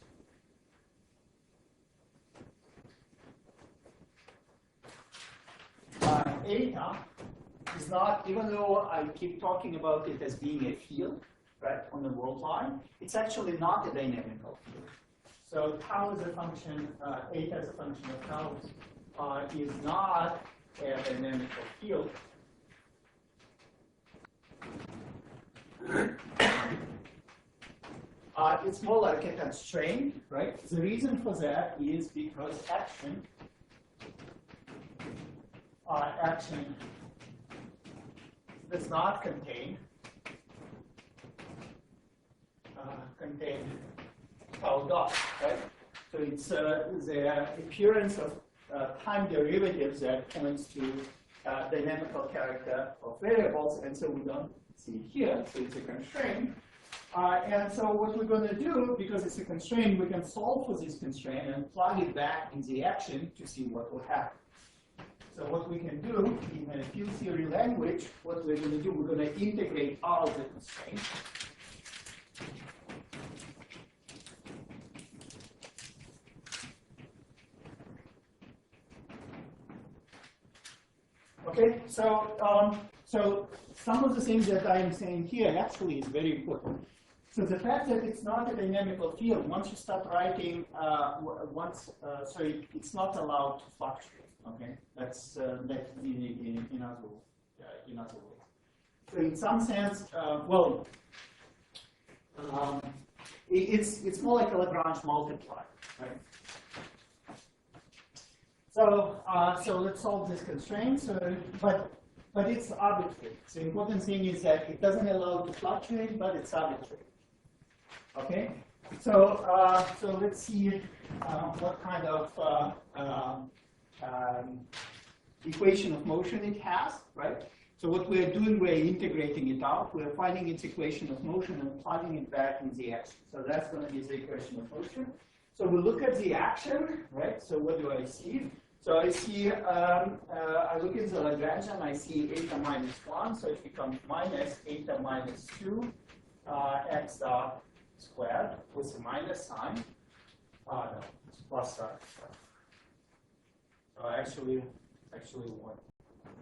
eta is not, even though I keep talking about it as being a field, right, on the world line, it's actually not a dynamical field. So tau is a function, eta is a function of tau, is not a dynamical field. It's more like a constraint, right? The reason for that is because action does not contain tau dot, right? So it's the appearance of time derivatives that points to dynamical character of variables, and so we don't see it here, so it's a constraint. And so what we're going to do, because it's a constraint, we can solve for this constraint and plug it back in the action to see what will happen. So what we can do in a field theory language, what we're going to do, we're going to integrate out of the constraint. Okay, so some of the things that I am saying here actually is very important. So the fact that it's not a dynamical field, once you start writing, so it's not allowed to fluctuate. Okay, that's in other ways. So in some sense, it's more like a Lagrange multiplier, right? So let's solve this constraint. So, but it's arbitrary. So the important thing is that it doesn't allow it to fluctuate, but it's arbitrary. Okay. So let's see what kind of equation of motion it has, right? So what we're doing, we're integrating it out. We're finding its equation of motion and plugging it back in the action. So that's going to be the equation of motion. So we look at the action, right? So what do I see? So I see, I look at the Lagrangian, I see eta minus 1, so it becomes minus eta minus 2 x dot squared with a minus sign. No, it's plus sign. So actually what?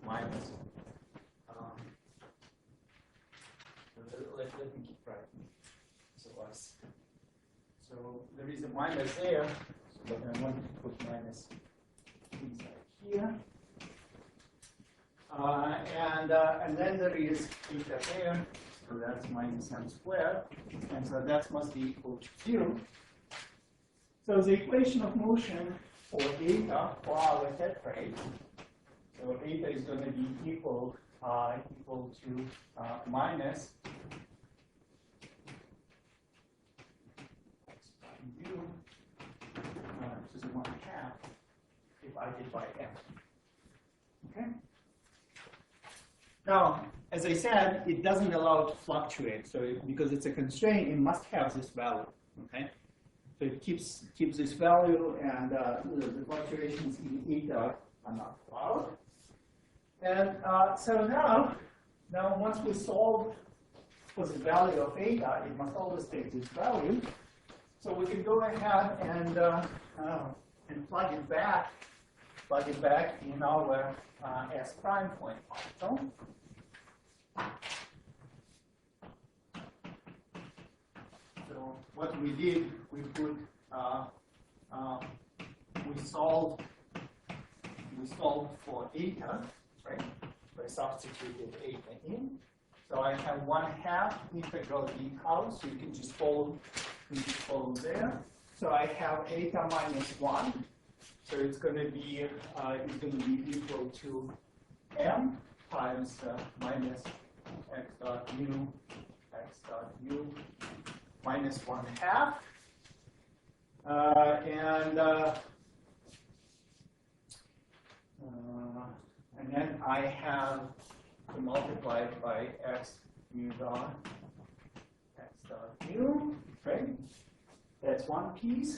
Minus. Let me keep writing. So less. So there is a minus there, so I want to put minus inside here. And then there is eta there, so that's minus m squared, and so that must be equal to 0. So the equation of motion for eta for our head rate, so eta is going to be equal to minus u to the 1/2 divided by m. Okay. Now, as I said, it doesn't allow it to fluctuate. So because it's a constraint, it must have this value. Okay. So it keeps this value, and the fluctuations in eta are not allowed. And so now once we solve for the value of eta, it must always take this value. So we can go ahead and plug it back in our S prime point particle. So what we did, we put we solved for eta, right? So I substituted eta in. So I have 1/2 integral d tau, so you can just follow there. So I have eta minus 1. So it's going to be equal to m times minus x dot mu minus 1/2. And then I have to multiply it by x mu dot mu, right? That's one piece.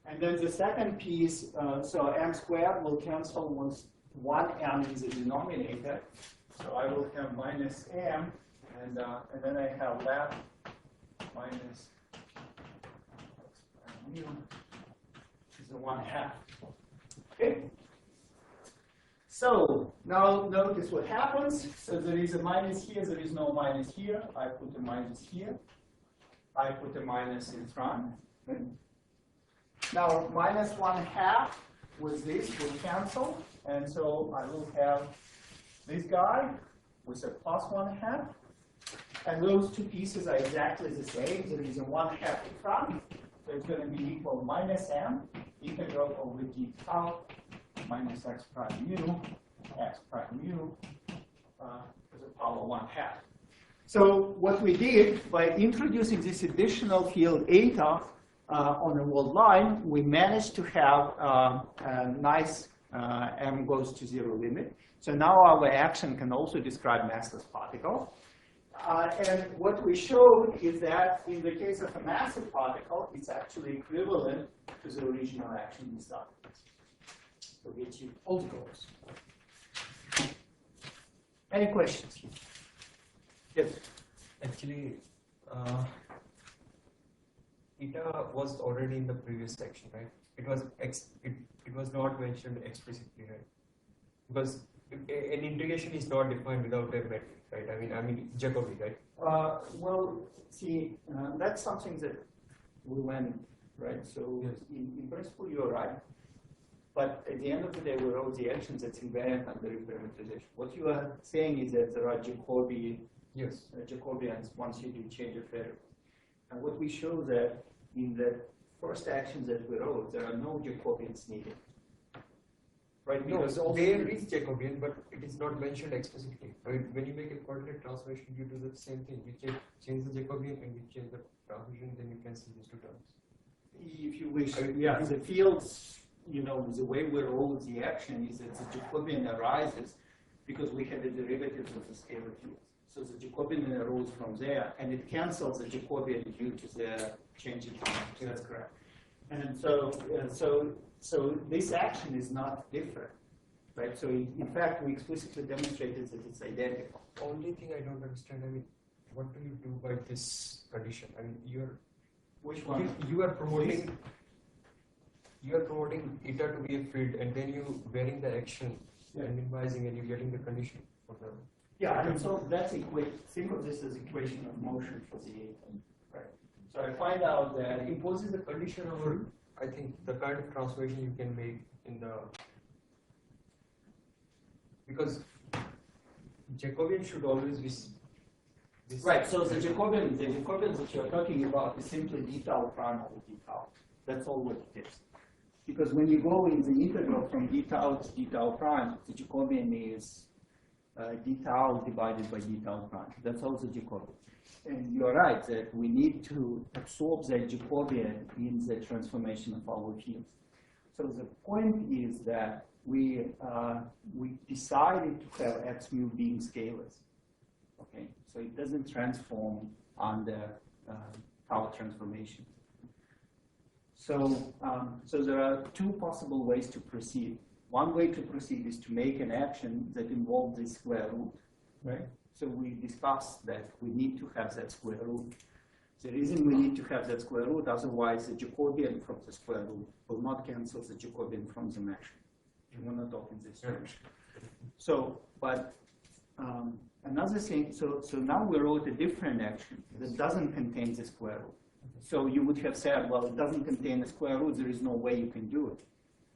And then the second piece, so m squared will cancel with 1m in the denominator. So I will have minus m, and then I have that minus x prime mu is the 1/2. Okay. So now notice what happens. So there is a minus here, there is no minus here. I put a minus here. I put a minus in front. Okay. Now minus 1/2 with this will cancel, and so I will have this guy with a plus 1/2. And those two pieces are exactly the same. There is a 1/2 in front, so it's going to be equal minus m integral over d tau minus x prime mu to the power 1/2. So what we did by introducing this additional field eta on the wall line, we managed to have a nice m goes to 0 limit. So now our action can also describe massless particle. And what we showed is that in the case of a massive particle, it's actually equivalent to the original action we started with. So we achieve all the goals. Any questions? Yes. Actually, eta was already in the previous section, right? It was not mentioned explicitly, right? Because an integration is not defined without a metric, right? I mean Jacobi, right? Well, see, that's something that we went, right? So yes. in principle, you're right. But at the end of the day, we wrote the actions that's invariant under reparameterization. What you are saying is that there are Jacobians once you do change of variable. And what we show that in the first actions that we wrote, there are no Jacobians needed. Right? No, there is Jacobian, but it is not mentioned explicitly. I mean, when you make a coordinate transformation, you do the same thing. You change the Jacobian and you change the transformation, then you cancel these two terms. If you wish, yeah, the fields, you know, the way we wrote the action is that the Jacobian arises because we have the derivatives of the scalar fields. So the Jacobian arose from there, and it cancels the Jacobian due to the change in time. That's correct. And so this action is not different, right? So in fact, we explicitly demonstrated that it's identical. Only thing I don't understand, I mean, what do you do by this condition? I mean, Which one? you are promoting eta to be a field, and then you bearing the action and minimizing, and you're getting the condition for the. Yeah, and so that's think of this as equation of motion for the eta. Right. So I find out that Imposes a condition over, I think, the kind of transformation you can make in the, because Jacobian should always be this. right. So the Jacobian that you're talking about is simply d tau prime over d tau. That's all what it is. Because when you go in the integral from d tau to d tau prime, the Jacobian is d tau divided by d tau prime. That's also Jacobian. And you're right that we need to absorb that Jacobian in the transformation of our fields. So the point is that we decided to have x mu being scalars. Okay, so it doesn't transform under tau transformation. So, so there are two possible ways to proceed. One way to proceed is to make an action that involves the square root, right? So we discussed that we need to have that square root. The reason we need to have that square root, otherwise the Jacobian from the square root will not cancel the Jacobian from the mesh. We want to talk in this terms. So, but another thing, so now we wrote a different action that doesn't contain the square root. So you would have said, well, it doesn't contain a square root, there is no way you can do it.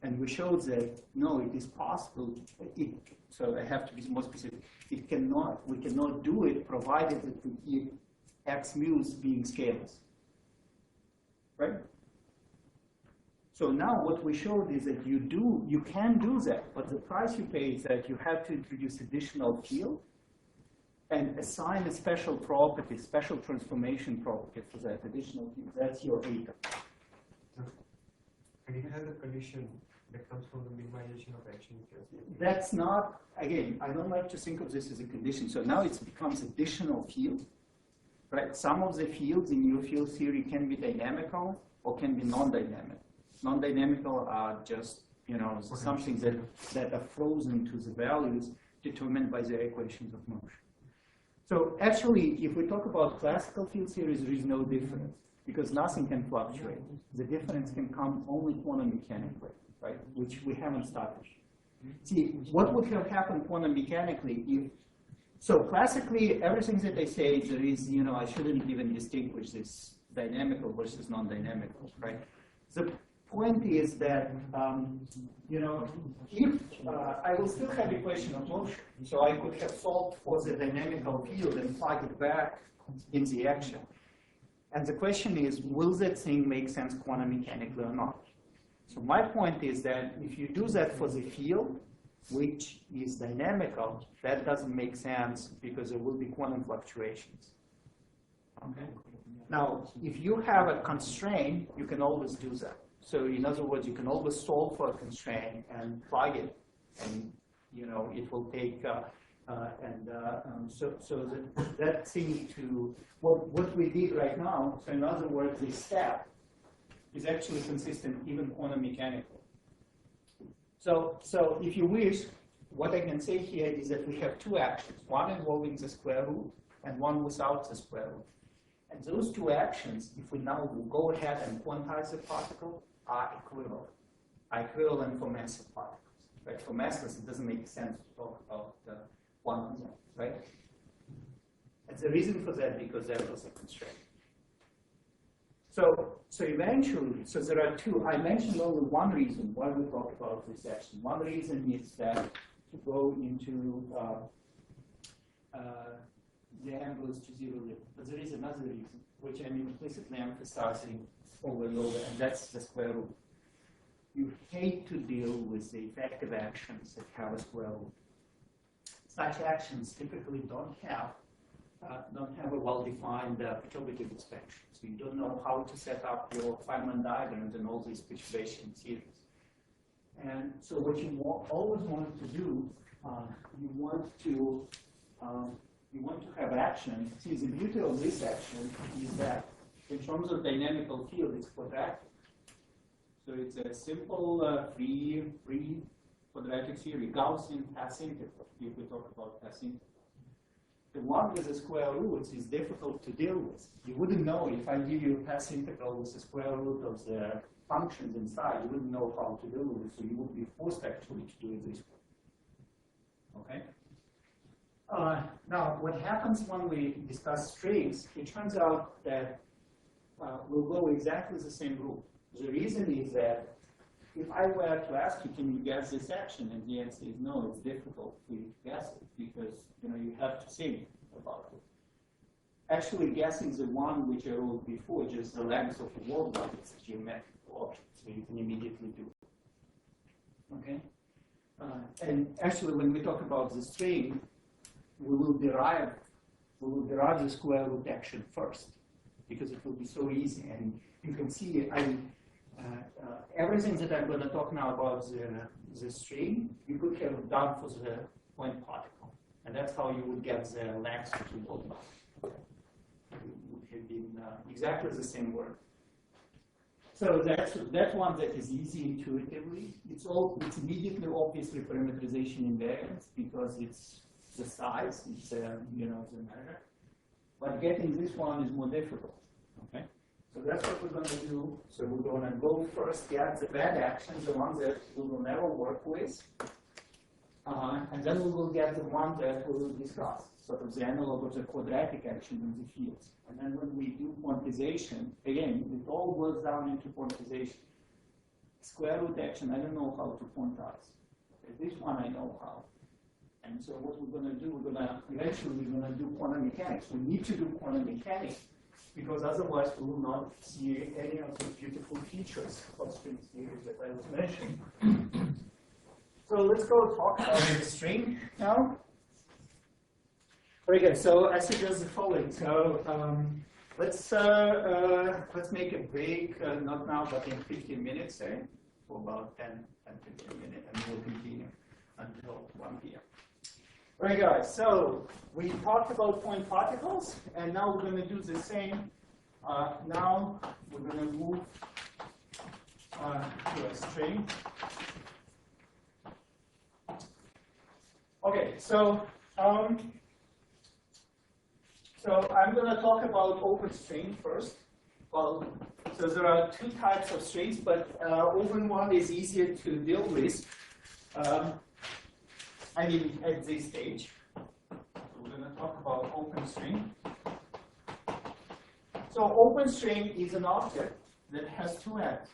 And we showed that, no, it is possible. So I have to be more specific. We cannot do it provided that we keep x mu's being scalars, right? So now what we showed is that you can do that, but the price you pay is that you have to introduce additional field and assign a special property, special transformation property for that additional field. That's your eta. And you have the condition that comes from the minimization of action. That's not, again, I don't like to think of this as a condition. So now it becomes additional field, right? Some of the fields in your field theory can be dynamical or can be non-dynamic. Non-dynamical are just, something that are frozen to the values determined by the equations of motion. So actually, if we talk about classical field theories, there is no difference because nothing can fluctuate. The difference can come only quantum mechanically, right? Which we haven't established. See, what would have happened quantum mechanically if, so classically, everything that I say, there is, I shouldn't even distinguish this dynamical versus non-dynamical, right? The point is that, if I will still have equation of motion, so I could have solved for the dynamical field and plug it back in the action. And the question is, will that thing make sense quantum mechanically or not? So my point is that if you do that for the field, which is dynamical, that doesn't make sense because there will be quantum fluctuations. Okay. Now, if you have a constraint, you can always do that. So in other words, you can always solve for a constraint and plug it, and it will take. So that thing to what we did right now. So in other words, this step is actually consistent even quantum mechanically. So if you wish, what I can say here is that we have two actions: one involving the square root and one without the square root. And those two actions, if we now will go ahead and quantize the particle, are equivalent. Are equivalent for massive particles. Right? For massless, it doesn't make sense to talk about one on them, right? And the reason for that because that was a constraint. So eventually, so there are two. I mentioned only one reason why we talk about this action. One reason is that to go into the angles to zero limit. But there is another reason, which I'm implicitly emphasizing over and over, and that's the square root. You hate to deal with the effective actions that have a square root. Such actions typically don't have a well-defined perturbative inspection. So you don't know how to set up your Feynman diagrams and all these perturbation series. And so what you always want to do, you want to you want to have action. See, the beauty of this action is that in terms of dynamical field, it's quadratic. So it's a simple free quadratic theory, Gaussian path integral, if we talk about path integral. The one with the square roots is difficult to deal with. You wouldn't know if I give you a path integral with the square root of the functions inside, you wouldn't know how to deal with it, so you would be forced actually to do it this way. Okay? Now, what happens when we discuss strings, it turns out that we'll go exactly the same rule. The reason is that if I were to ask you, can you guess this action, and the answer is no, it's difficult for you to guess it because you have to think about it. Actually, guessing the one which I wrote before, just the length of the word line, it's a geometrical object, so you can immediately do it. Okay? And actually, when we talk about the string, we will derive the square root action first because it will be so easy, and you can see everything that I'm going to talk now about the string, you could have done for the point particle. And that's how you would get the length of the word line. It would have been exactly the same word. So that's one that is easy intuitively. It's immediately obviously parameterization invariance because it's the size, it's the measure. But getting this one is more difficult. Okay? So that's what we're going to do. So we're going to go first get the bad actions, the ones that we will never work with. And then we will get the one that we will discuss, sort of the analog of the quadratic action in the fields. And then when we do quantization, again, it all boils down into quantization. Square root action, I don't know how to quantize. This one I know how. And so what we're going to do, eventually we're going to do quantum mechanics. We need to do quantum mechanics because otherwise we will not see any of the beautiful features of string theory that I was mentioning. So let's go talk about the string now. Very good. So I suggest the following. So let's make a break, not now, but in 15 minutes, say, for about 10, 15 minutes, and we'll continue until 1 p.m. Very good. So we talked about point particles, and now we're going to do the same. Now we're going to move to a string. Okay, so I'm going to talk about open string first. Well, so there are two types of strings, but open one is easier to deal with. I mean, at this stage, we're going to talk about open string. So open string is an object that has two ends,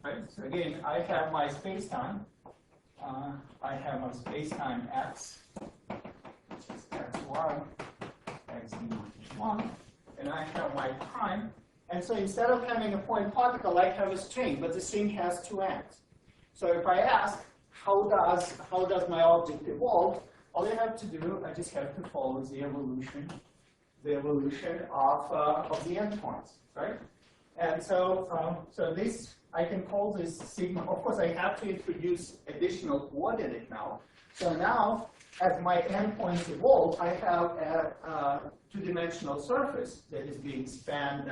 right? So again, I have my spacetime. I have a spacetime x, which is x1, x1, and I have my time. And so instead of having a point particle, I have a string, but the string has two ends. So if I ask, how does my object evolve? All I have to do, I just have to follow the evolution of the endpoints, right? And so, so this, I can call this sigma. Of course, I have to introduce additional coordinate now. So now, as my endpoints evolve, I have a two-dimensional surface that is being spanned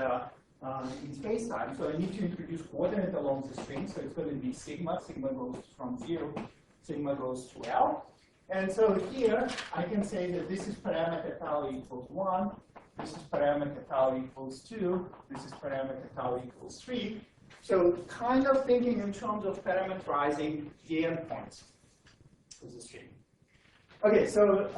in space-time. So I need to introduce coordinate along the string. So it's going to be sigma. Sigma goes from 0. Sigma goes to L. And so here, I can say that this is parameter tau equals 1. This is parameter tau equals 2. This is parameter tau equals 3. So kind of thinking in terms of parameterizing the endpoints of the string. Okay, so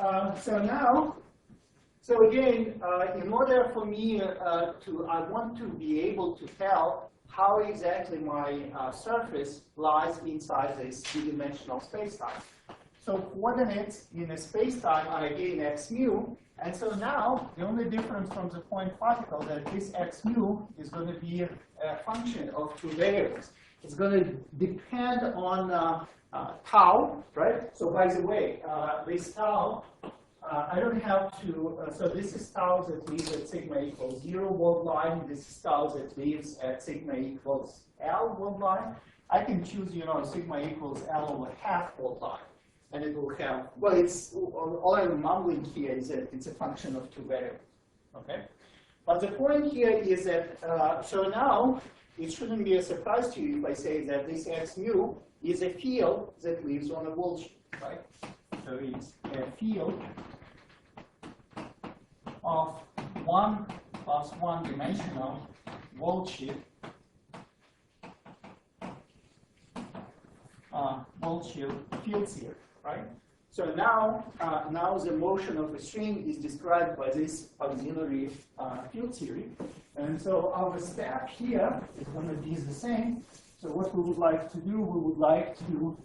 so again, in order for me I want to be able to tell how exactly my surface lies inside this two-dimensional spacetime. So coordinates in a spacetime are again x mu, and so now the only difference from the point particle that this x mu is going to be a function of two variables. It's going to depend on tau, right? So by the way, this tau, I don't have to, so this is tau that leaves at sigma equals 0 world line. This is tau that leaves at sigma equals L world line. I can choose, sigma equals L over half world line. and it will have, well, it's, all I'm mumbling here is that it's a function of two variables, okay? But the point here is that, so now, it shouldn't be a surprise to you if I say that this x mu is a field that lives on a wall sheet, right? So it's a field of 1 plus 1 dimensional wall sheet fields here, right? So now, now the motion of a string is described by this auxiliary field theory. And so our step here is going to be the same. So what we would like to do, we would like to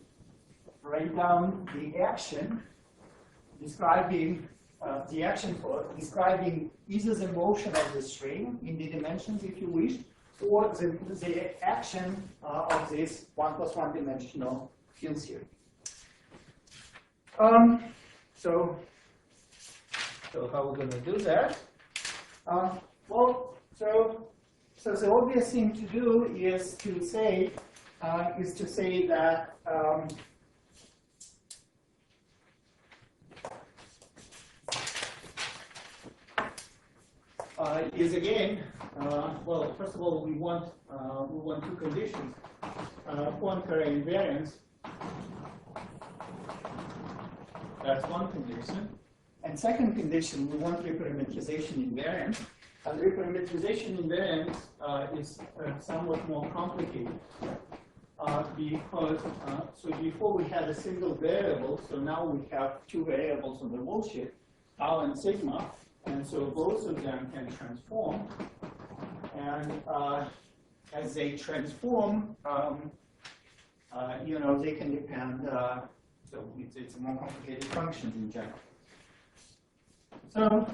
write down the action describing the action for describing either the motion of the string in the dimensions, if you wish, or the action of this 1 plus 1 dimensional field theory. So how we're going to do that? Well, so the obvious thing to do is to say that is again, well, first of all, we want two conditions: Poincare invariance. That's one condition. And second condition, we want reparametrization invariance. And reparametrization invariance is somewhat more complicated because so before we had a single variable, so now we have two variables on the wall sheet, tau and sigma, and so both of them can transform. And as they transform, you know, they can depend. So it's a more complicated function in general. So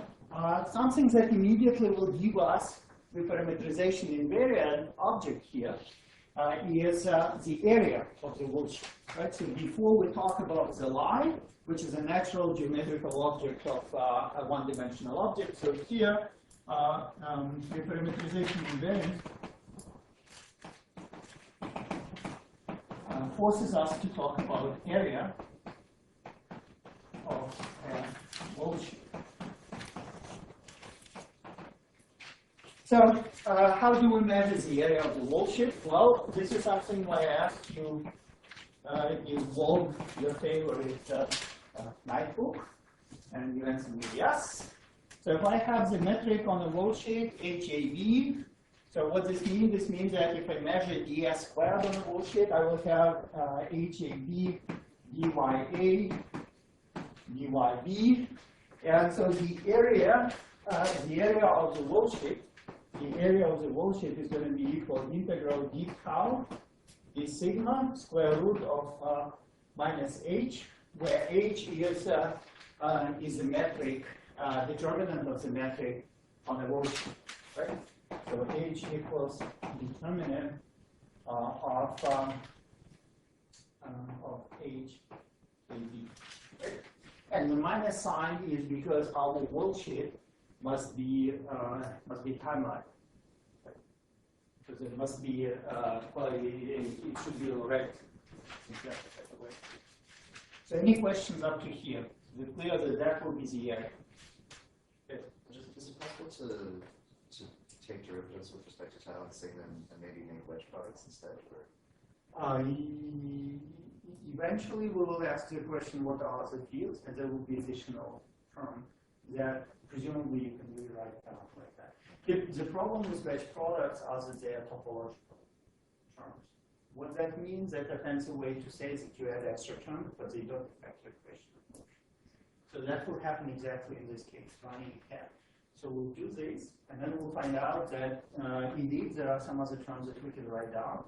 something that immediately will give us the parametrization invariant object here is the area of the wall sheet, right? So before we talk about the line, which is a natural geometrical object of a one-dimensional object. So here, the parametrization invariant forces us to talk about area of a wall sheet. So how do we measure the area of the wall sheet? Well, this is something where I asked you involve your favorite notebook, and you answer me yes. So if I have the metric on the wall sheet, HAB, so what this means? This means that if I measure ds squared on the wall sheet, I will have HAB, DYA, DYB, and so the area of the wall sheet, is going to be equal integral d tau d sigma square root of minus h, where h is the metric, determinant of the metric on the wall sheet, right? So h equals determinant of h AB. Right? And the minus sign is because our wall sheet must be timeline. Because it must be well, it should be right. So any questions up to here? Is it clear that that will be the area? Okay. Is it possible to take derivatives with respect to tau and sigma and maybe make wedge products instead? Or? Eventually, we will ask the question, what are the fields? And there will be additional term that presumably you can rewrite like that. The problem with wedge products are that they are topological terms. What that means, that a fancy way to say is that you add extra terms, but they don't affect your equation of motion. So that will happen exactly in this case, running a cat. So we'll do this, and then we'll find out that indeed there are some other terms that we can write down,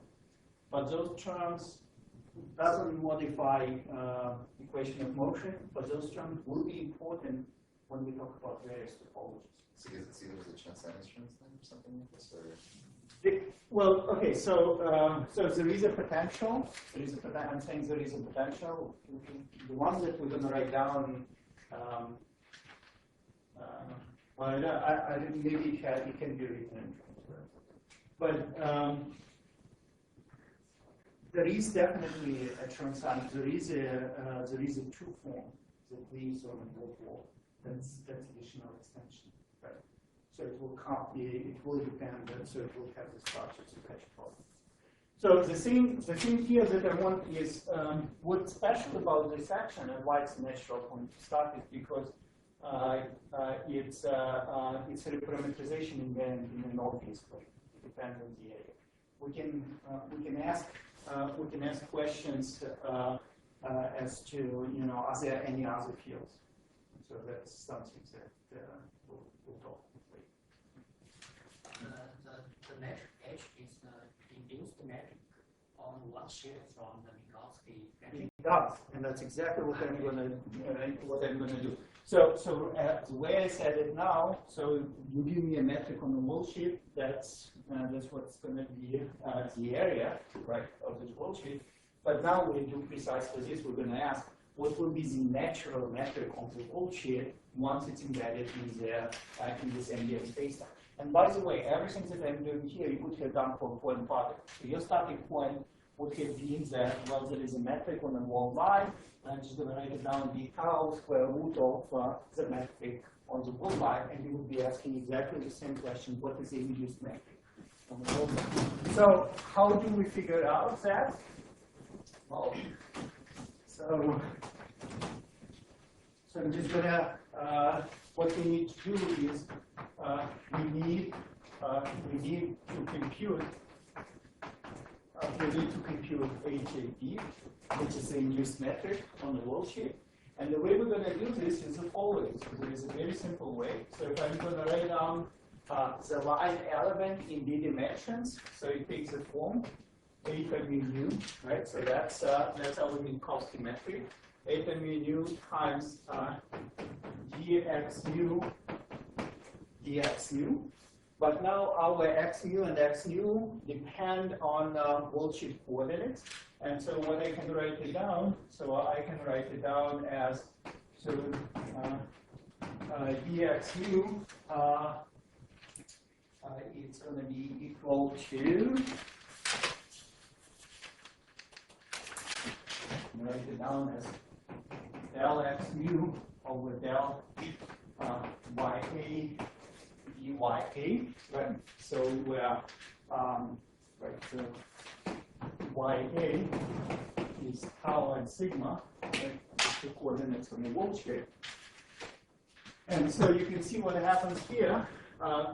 but those terms doesn't modify equation of motion, but those terms will be important when we talk about various topologies. So is it either the transcendence terms then, or something like this, or? Well, okay, so so there is a potential. I'm saying there is a potential. The ones that we're going to write down. Well, maybe it can be written in terms, but there is definitely a transaction. There is a true form that lives on the wall. That's additional extension, right? So it will copy. It will depend. So it will have the structure to catch problem. So the thing here that I want is what's special about this action and why it's a natural point to start is because it's a reparameterization in an obvious way. It depends on the area. We can ask questions as to are there any other fields? So that's something that we'll talk later. The metric H is the induced metric on one sheet from the Minkowski metric. It does, and that's exactly what I'm gonna do. So the way I said it now, so you give me a metric on the wall sheet. That's what's gonna be the area, right, of this wall sheet. But now we do precisely this. We're gonna ask what will be the natural metric on the wall sheet once it's embedded in this ambient space. And by the way, everything that I'm doing here, you could have done for point product. So your starting point would have been that, well, there is a metric on the wall line. I'm just going to write it down, b tau square root of the metric on the wall line, and you would be asking exactly the same question: what is the induced metric on the wall line? So how do we figure out that? Well, so I'm just going to. What we need to do is we need to compute HAB, which is the induced metric on the wall sheet. And the way we're going to do this is the following. So there is a very simple way. So if I'm going to write down the line element in d dimensions, so it takes the form eta mu nu, right? So that's our Minkowski metric. Eta mu nu times dx nu. But now our x mu and x nu depend on wall sheet coordinates. And so what I can write it down, as so dx nu it's going to be equal to, write it down as del x mu over del ya dya, right? So where right, so ya is tau and sigma, right? The coordinates on the wall sheet. And so you can see what happens here.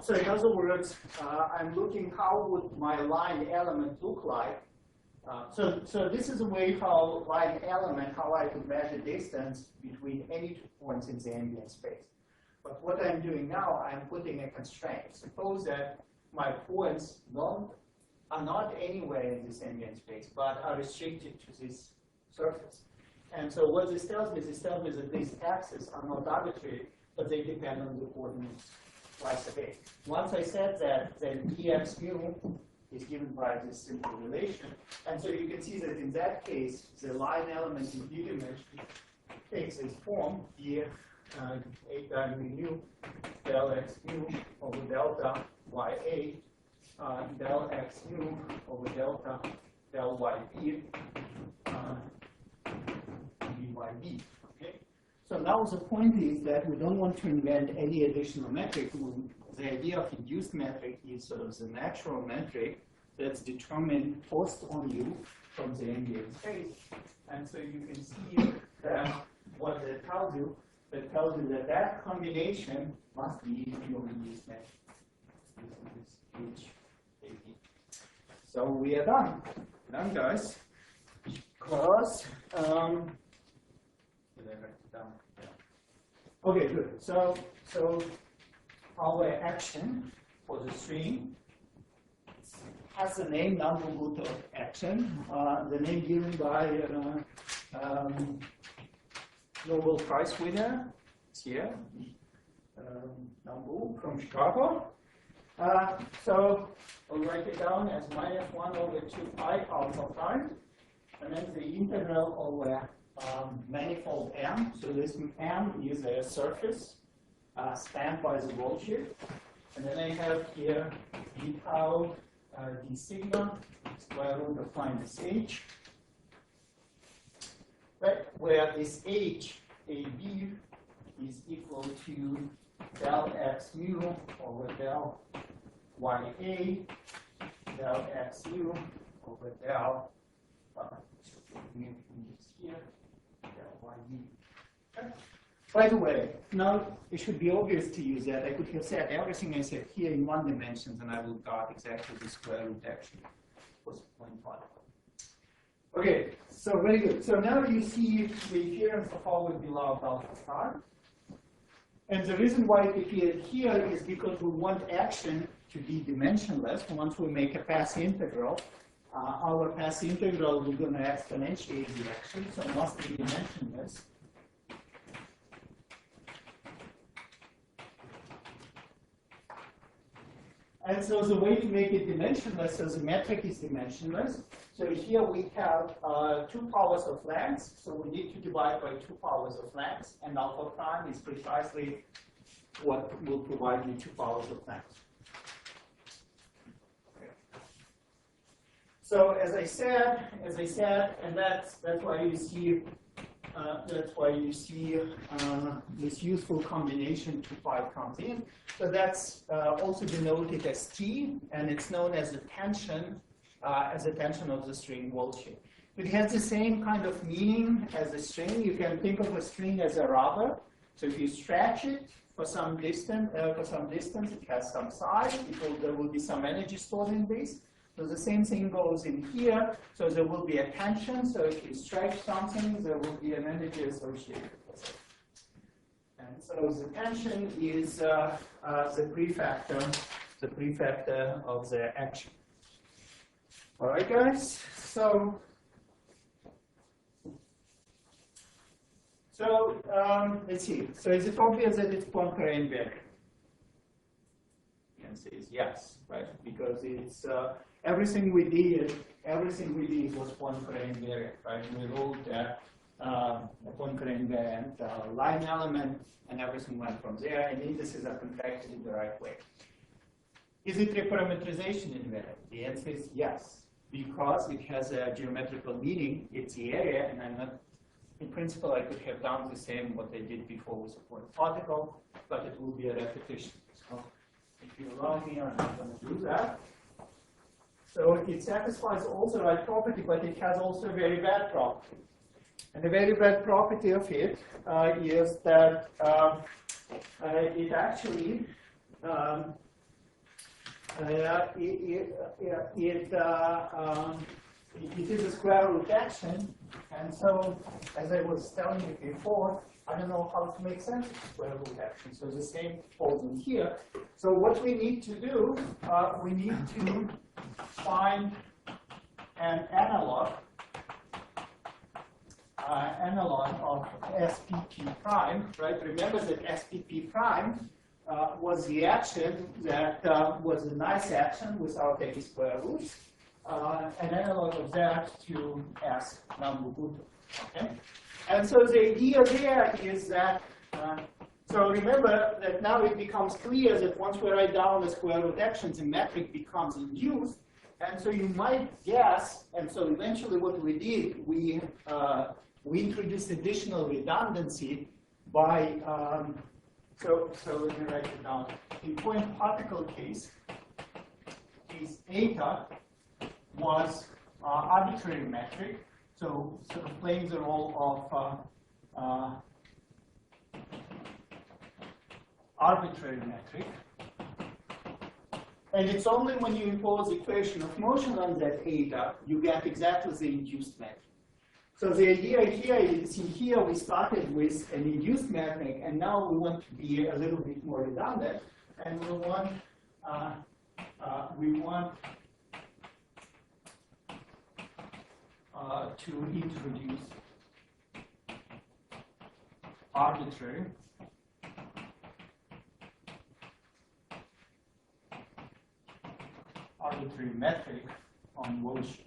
So in other words, I'm looking how would my line element look like. So this is a way how line element, how I could measure distance between any 2 points in the ambient space. But what I'm doing now, I'm putting a constraint. Suppose that my points are not anywhere in this ambient space, but are restricted to this surface. And so what this tells me that these axes are not arbitrary, but they depend on the coordinates twice a day. Once I said that, then dx mu is given by this simple relation. And so you can see that in that case, the line element in d dimension takes its form, eta mu nu del x mu over delta ya, del x mu over delta del yb dyb. Okay? So now the point is that we don't want to invent any additional metric. The idea of induced metric is sort of the natural metric that's determined forced on you from the ambient space. And so you can see that what that tells you, that combination must be your induced metric. This is HAB. So we are done. Done, guys. Because okay, good. So our action for the string has the name number root of action. The name given by Nobel Prize winner. It's here. Nambu from Chicago. So I'll write it down as -1 over 2 pi alpha prime, and then the integral over manifold M. So this M is a surface spanned by the wall sheet. And then I have here d tau d sigma, square root of minus h, right, where this h, AB, is equal to del x mu over del YA, del x mu over del mu here, del YE. Okay. By the way, now it should be obvious to you that I could have said everything I said here in one dimension, and I will got exactly the square root action was 0.1. Okay, so very good. So now you see the appearance of always below alpha star. And the reason why it appeared here is because we want action to be dimensionless. Once we make a path integral, our path integral, we're going to exponentiate the action, so it must be dimensionless. And so the way to make it dimensionless, so the metric is dimensionless. So here we have 2 powers of length, so we need to divide by 2 powers of length, and alpha prime is precisely what will provide me 2 powers of length. Okay. So as I said, and that's why you see this useful combination 2 pi comes in. So that's also denoted as T, and it's known as the tension of the string voltage. It has the same kind of meaning as a string. You can think of a string as a rubber. So if you stretch it for some distance, it has some size. There will be some energy stored in this. So the same thing goes in here. So there will be a tension. So if you stretch something, there will be an energy associated with it. And so the tension is the prefactor of the action. All right, guys. So let's see. So is it obvious that it's Poincare invariant? The answer is yes, right? Because it's everything we did was Poincare invariant, right? We wrote a Poincare invariant line element, and everything went from there, and indices are contracted in the right way. Is it reparametrization invariant? The answer is yes, because it has a geometrical meaning. It's the area, and I'm not. In principle, I could have done the same what I did before with a point particle, but it will be a repetition. So if you allow me, I'm not going to do that. So it satisfies all the right property, but it has also a very bad property. And the very bad property of it is that it actually it is a square root action, and so as I was telling you before, I don't know how to make sense of square root action. So the same falls in here. So what we need to do, we need to find an analog of SPP prime, right? Remember that SPP prime was the action that was a nice action without any square roots. An analog of that to S Nambu-Buto. Okay? And so the idea there is that, so remember that now it becomes clear that once we write down the square root actions, the metric becomes induced. And so you might guess, and so eventually what we did, we introduced additional redundancy by, so let me write it down. In point particle case eta was arbitrary metric, so sort of playing the role of arbitrary metric. And it's only when you impose equation of motion on that eta, you get exactly the induced metric. So the idea here is, in here we started with an induced metric, and now we want to be a little bit more redundant, and we want to introduce arbitrary metric on motion.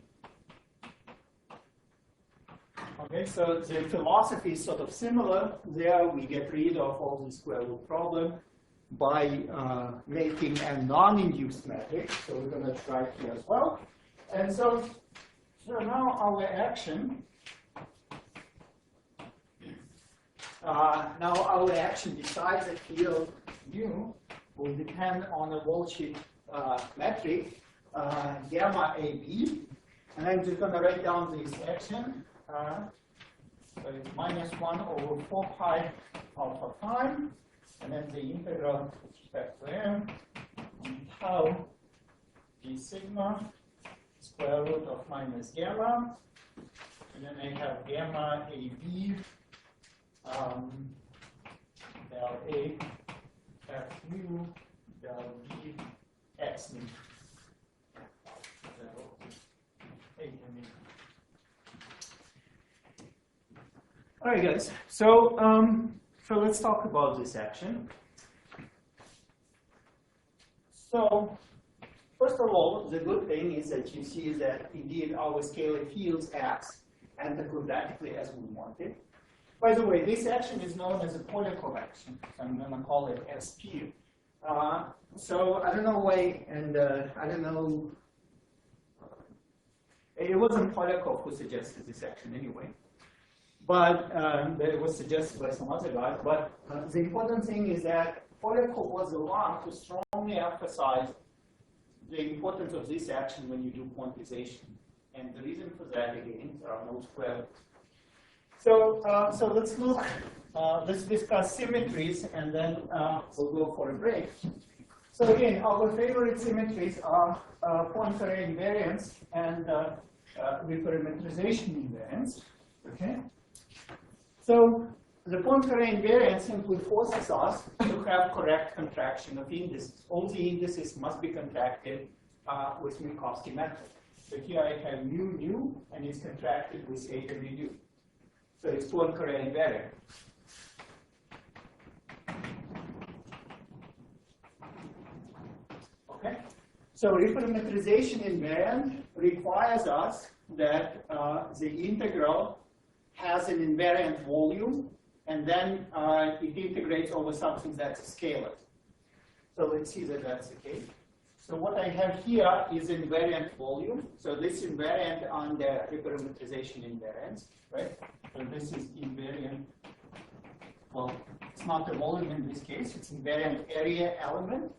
Okay, so the philosophy is sort of similar. There we get rid of all the square root problem. by making a non-induced matrix. So we're going to try here as well. And so now our action. Now our action besides the field mu will depend on a Walsh metric gamma AB, and I'm just going to write down this action. So it's -1 over 4 pi alpha prime, and then the integral with respect to m on tau d sigma square root of minus gamma, and then I have gamma AB del A f mu del B x mu. All right, guys. So let's talk about this action. So first of all, the good thing is that you see that indeed our scalar fields acts antiquadratically as we wanted. By the way, this action is known as a Polyakov action, so I'm going to call it SP. So I don't know why, and I don't know. It wasn't Polyakov who suggested this action anyway, but it was suggested by some other guy. But the important thing is that Polyakov was the one who strongly emphasized the importance of this action when you do quantization. And the reason for that, again, there are no square. So let's look, let's discuss symmetries, and then we'll go for a break. So again, our favorite symmetries are Poincare invariance and reparametrization invariance. Okay. So the Poincare invariance simply forces us to have correct contraction of indices. All the indices must be contracted with Minkowski method. So here I have mu, and it's contracted with eta mu. So it's Poincare invariant. Okay. So reparametrization invariant requires us that the integral has an invariant volume, and then it integrates over something that's a scalar. So let's see that that's the case. So what I have here is invariant volume. So this invariant on the reparametrization invariance, right? So this is invariant. Well, it's not a volume in this case. It's invariant area element.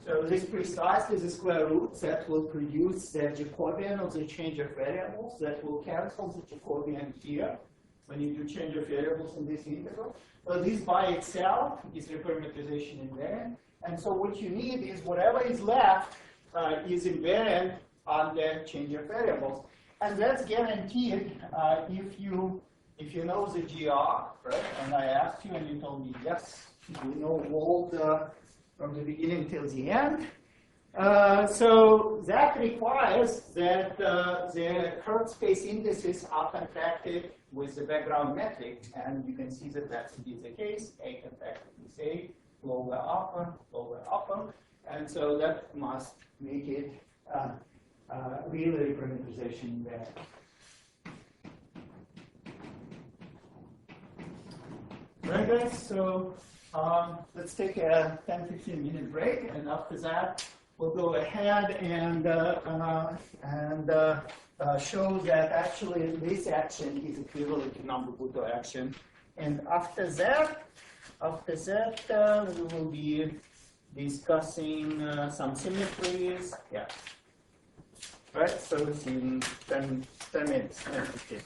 So this precisely the square root that will produce the Jacobian of the change of variables that will cancel the Jacobian here when you do change of variables in this integral. So this by itself is reparametrization invariant. And so what you need is whatever is left is invariant on the change of variables. And that's guaranteed if you know the GR, right? And I asked you and you told me, yes, you know Wald from the beginning till the end. So that requires that the Hertz space indices are contracted with the background metric, and you can see that that's indeed the case. A contracted with A, lower upper, and so that must make it really reparametrization there. Right, guys, so let's take a 10-15 minute break, and after that, we'll go ahead and show that actually this action is equivalent to Nambu-Buto action. And after that, we will be discussing some symmetries. Yeah. Right, so it's in 10 minutes. 10, 15.